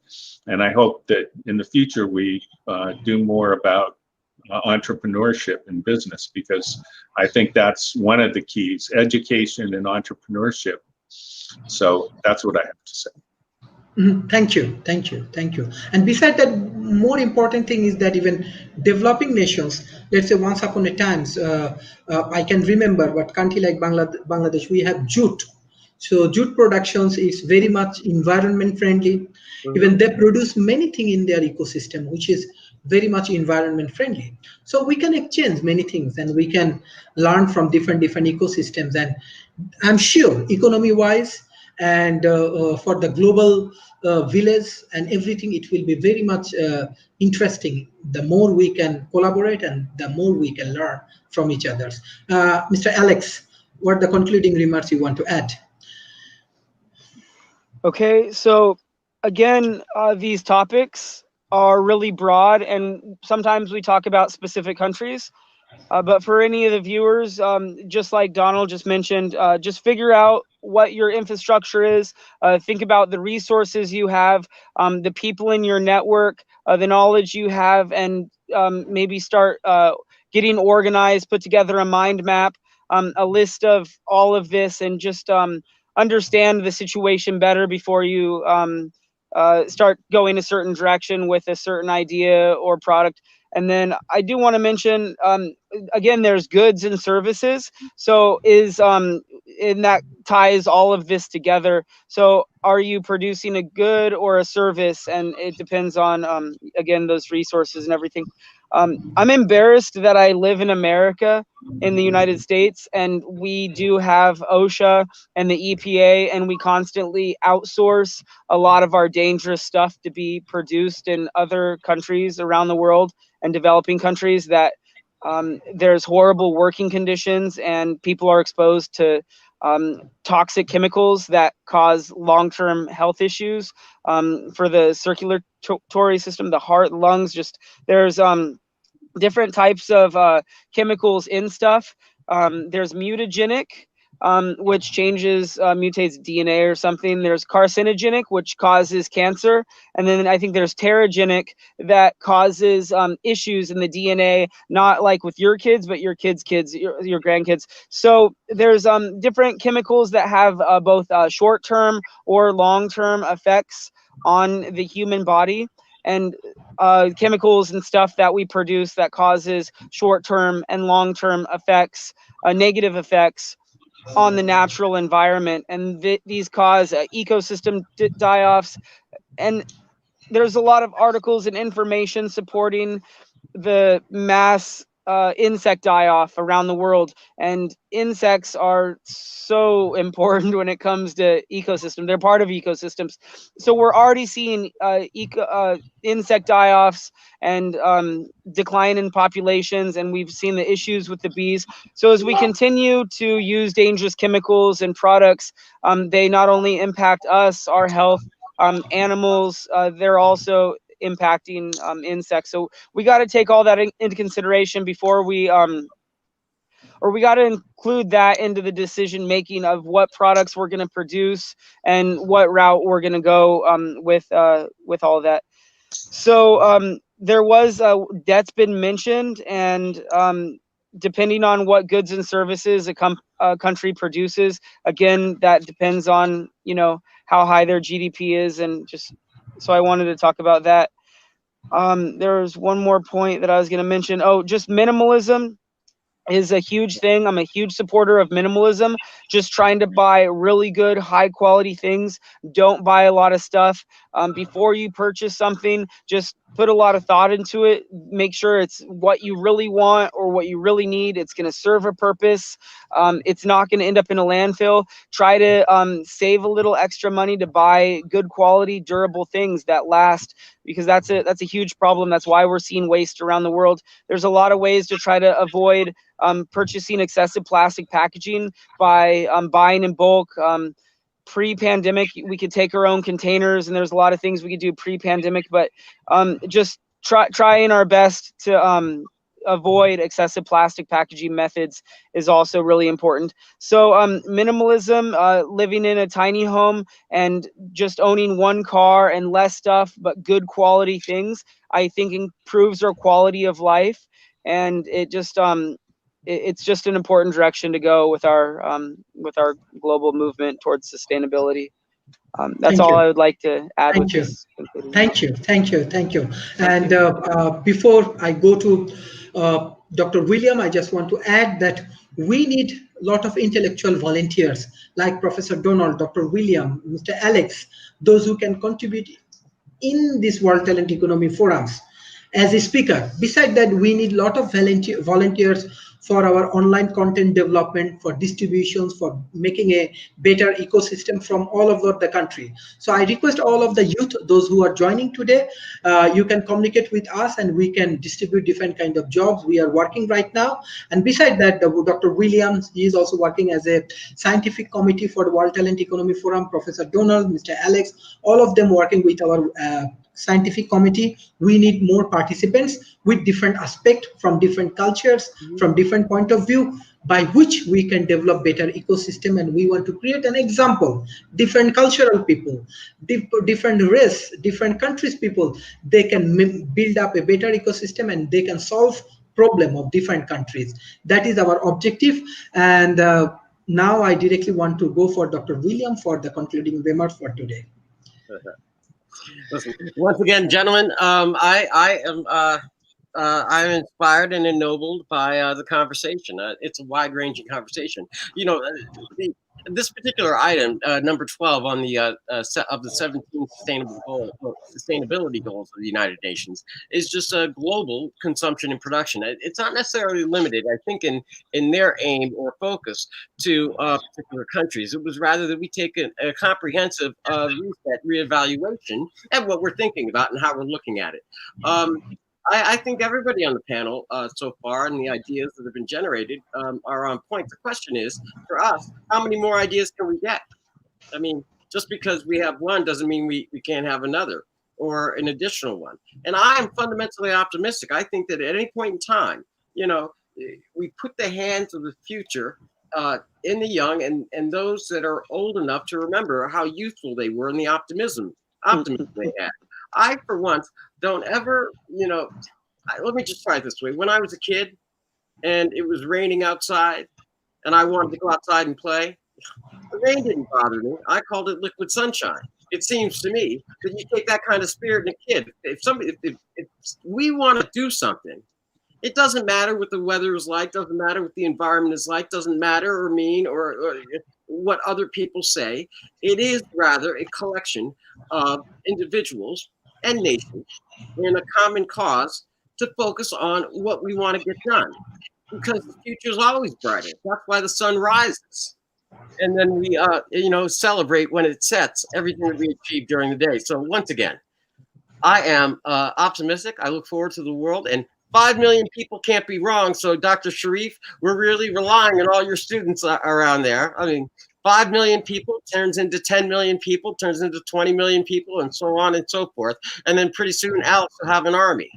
D: And I hope that in the future we do more about entrepreneurship and business, because I think that's one of the keys, education and entrepreneurship. So that's what I have to say.
A: Thank you. And besides that, more important thing is that even developing nations, let's say once upon a time, I can remember what country like Bangladesh, we have jute. So jute productions is very much environment friendly. Even they produce many things in their ecosystem, which is very much environment friendly. So we can exchange many things and we can learn from different ecosystems. And I'm sure economy wise and for the global village and everything, it will be very much interesting. The more we can collaborate and the more we can learn from each other. Mr. Alex, what are the concluding remarks you want to add?
C: Okay, so again, these topics are really broad, and sometimes we talk about specific countries. But for any of the viewers, just like Donald just mentioned, just figure out what your infrastructure is. Think about the resources you have, the people in your network, the knowledge you have, and maybe start getting organized, put together a mind map, a list of all of this, and just understand the situation better before you start going a certain direction with a certain idea or product. And then I do want to mention, again, there's goods and services. So and that ties all of this together. So are you producing a good or a service? And it depends on, again, those resources and everything. I'm embarrassed that I live in America, in the United States, and we do have OSHA and the EPA, and we constantly outsource a lot of our dangerous stuff to be produced in other countries around the world and developing countries that there's horrible working conditions and people are exposed to toxic chemicals that cause long-term health issues for the circulatory system, the heart, lungs. Just there's different types of chemicals in stuff. There's mutagenic, which mutates DNA or something. There's carcinogenic, which causes cancer. And then I think there's teragenic that causes issues in the DNA, not like with your kids, but your kids' kids, your grandkids. So there's different chemicals that have both short-term or long-term effects on the human body. And chemicals and stuff that we produce that causes short-term and long-term effects, negative effects on the natural environment, and these cause ecosystem die-offs. And there's a lot of articles and information supporting the mass insect die-off around the world, and insects are so important when it comes to ecosystem. They're part of ecosystems. So we're already seeing insect die-offs and decline in populations, and we've seen the issues with the bees. So as we continue to use dangerous chemicals and products, they not only impact us, our health, animals, they're also impacting insects. So we got to take all that into consideration before we or we got to include that into the decision making of what products we're going to produce and what route we're going to go with all of that. So there was that's been mentioned, and depending on what goods and services a country produces, again, that depends on how high their GDP is, and just so I wanted to talk about that. There's one more point that I was going to mention. Oh, just minimalism is a huge thing. I'm a huge supporter of minimalism, just trying to buy really good, high quality things. Don't buy a lot of stuff. Before you purchase something, just put a lot of thought into it. Make sure it's what you really want or what you really need. It's going to serve a purpose. It's not going to end up in a landfill. Try to save a little extra money to buy good quality, durable things that last, because that's a huge problem. That's why we're seeing waste around the world. There's a lot of ways to try to avoid purchasing excessive plastic packaging by buying in bulk. Pre-pandemic, we could take our own containers, and there's a lot of things we could do pre-pandemic, but just trying our best to avoid excessive plastic packaging methods is also really important. So minimalism, living in a tiny home and just owning one car and less stuff, but good quality things, I think improves our quality of life. And it just it's just an important direction to go with our global movement towards sustainability. That's all I would like to add.
A: Thank you. Thank you. Thank you. Thank you. And before I go to Dr. William, I just want to add that we need a lot of intellectual volunteers like Professor Donald, Dr. William, Mr. Alex, those who can contribute in this World Talent Economy forums as a speaker. Besides that, we need a lot of volunteers for our online content development, for distributions, for making a better ecosystem from all over the country. So I request all of the youth, those who are joining today, you can communicate with us and we can distribute different kind of jobs we are working right now. And beside that, Dr. Williams, he is also working as a scientific committee for the World Talent Economy Forum, Professor Donald, Mr. Alex, all of them working with our scientific committee. We need more participants with different aspects, from different cultures, from different point of view, by which we can develop better ecosystem. And we want to create an example. Different cultural people, different race, different countries people, they can build up a better ecosystem and they can solve problem of different countries. That is our objective. And now I directly want to go for Dr. William for the concluding remarks for today.
B: Listen, once again, gentlemen, I'm inspired and ennobled by the conversation. It's a wide-ranging conversation. You know, this particular item, number 12 on the of the 17 sustainability goals of the United Nations, is just a global consumption and production. It's not necessarily limited, I think, in their aim or focus to particular countries. It was rather that we take a comprehensive reset, reevaluation at what we're thinking about and how we're looking at it. I think everybody on the panel so far and the ideas that have been generated are on point. The question is, for us, how many more ideas can we get? I mean, just because we have one doesn't mean we can't have another or an additional one. And I am fundamentally optimistic. I think that at any point in time, you know, we put the hands of the future in the young and those that are old enough to remember how youthful they were and the optimism they had. I, for once, don't ever, you know, let me just try it this way. When I was a kid and it was raining outside and I wanted to go outside and play, the rain didn't bother me. I called it liquid sunshine. It seems to me that you take that kind of spirit in a kid. If we want to do something, it doesn't matter what the weather is like, doesn't matter what the environment is like, doesn't matter or mean or what other people say. It is rather a collection of individuals and nations in a common cause to focus on what we want to get done, because the future is always brighter. That's why the sun rises, and then we you know, celebrate when it sets everything that we achieve during the day. So once again, I am optimistic. I look forward to the world, and 5 million people can't be wrong. So Dr. Sharif, we're really relying on all your students around there. I mean, 5 million people turns into 10 million people, turns into 20 million people, and so on and so forth. And then pretty soon Alex will have an army.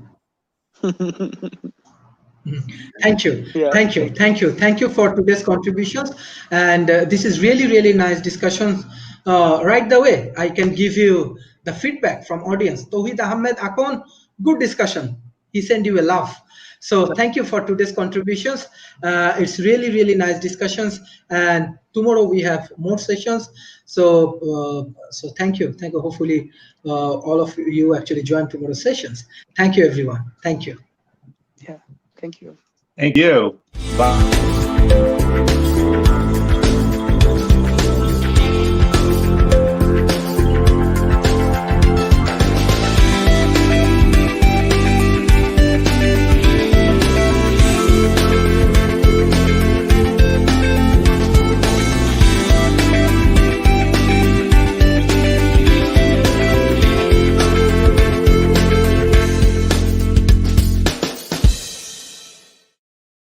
A: Thank you.
C: Yeah.
A: Thank you. Thank you. Thank you for today's contributions. And this is really, really nice discussion. Right away, I can give you the feedback from audience. Tawhid Ahmed Akon, good discussion. He sent you a laugh. So thank you for today's contributions. It's really, really nice discussions. And tomorrow we have more sessions. So thank you. Thank you. Hopefully all of you actually join tomorrow's sessions. Thank you, everyone. Thank you.
C: Yeah, thank you.
D: Thank you. Bye.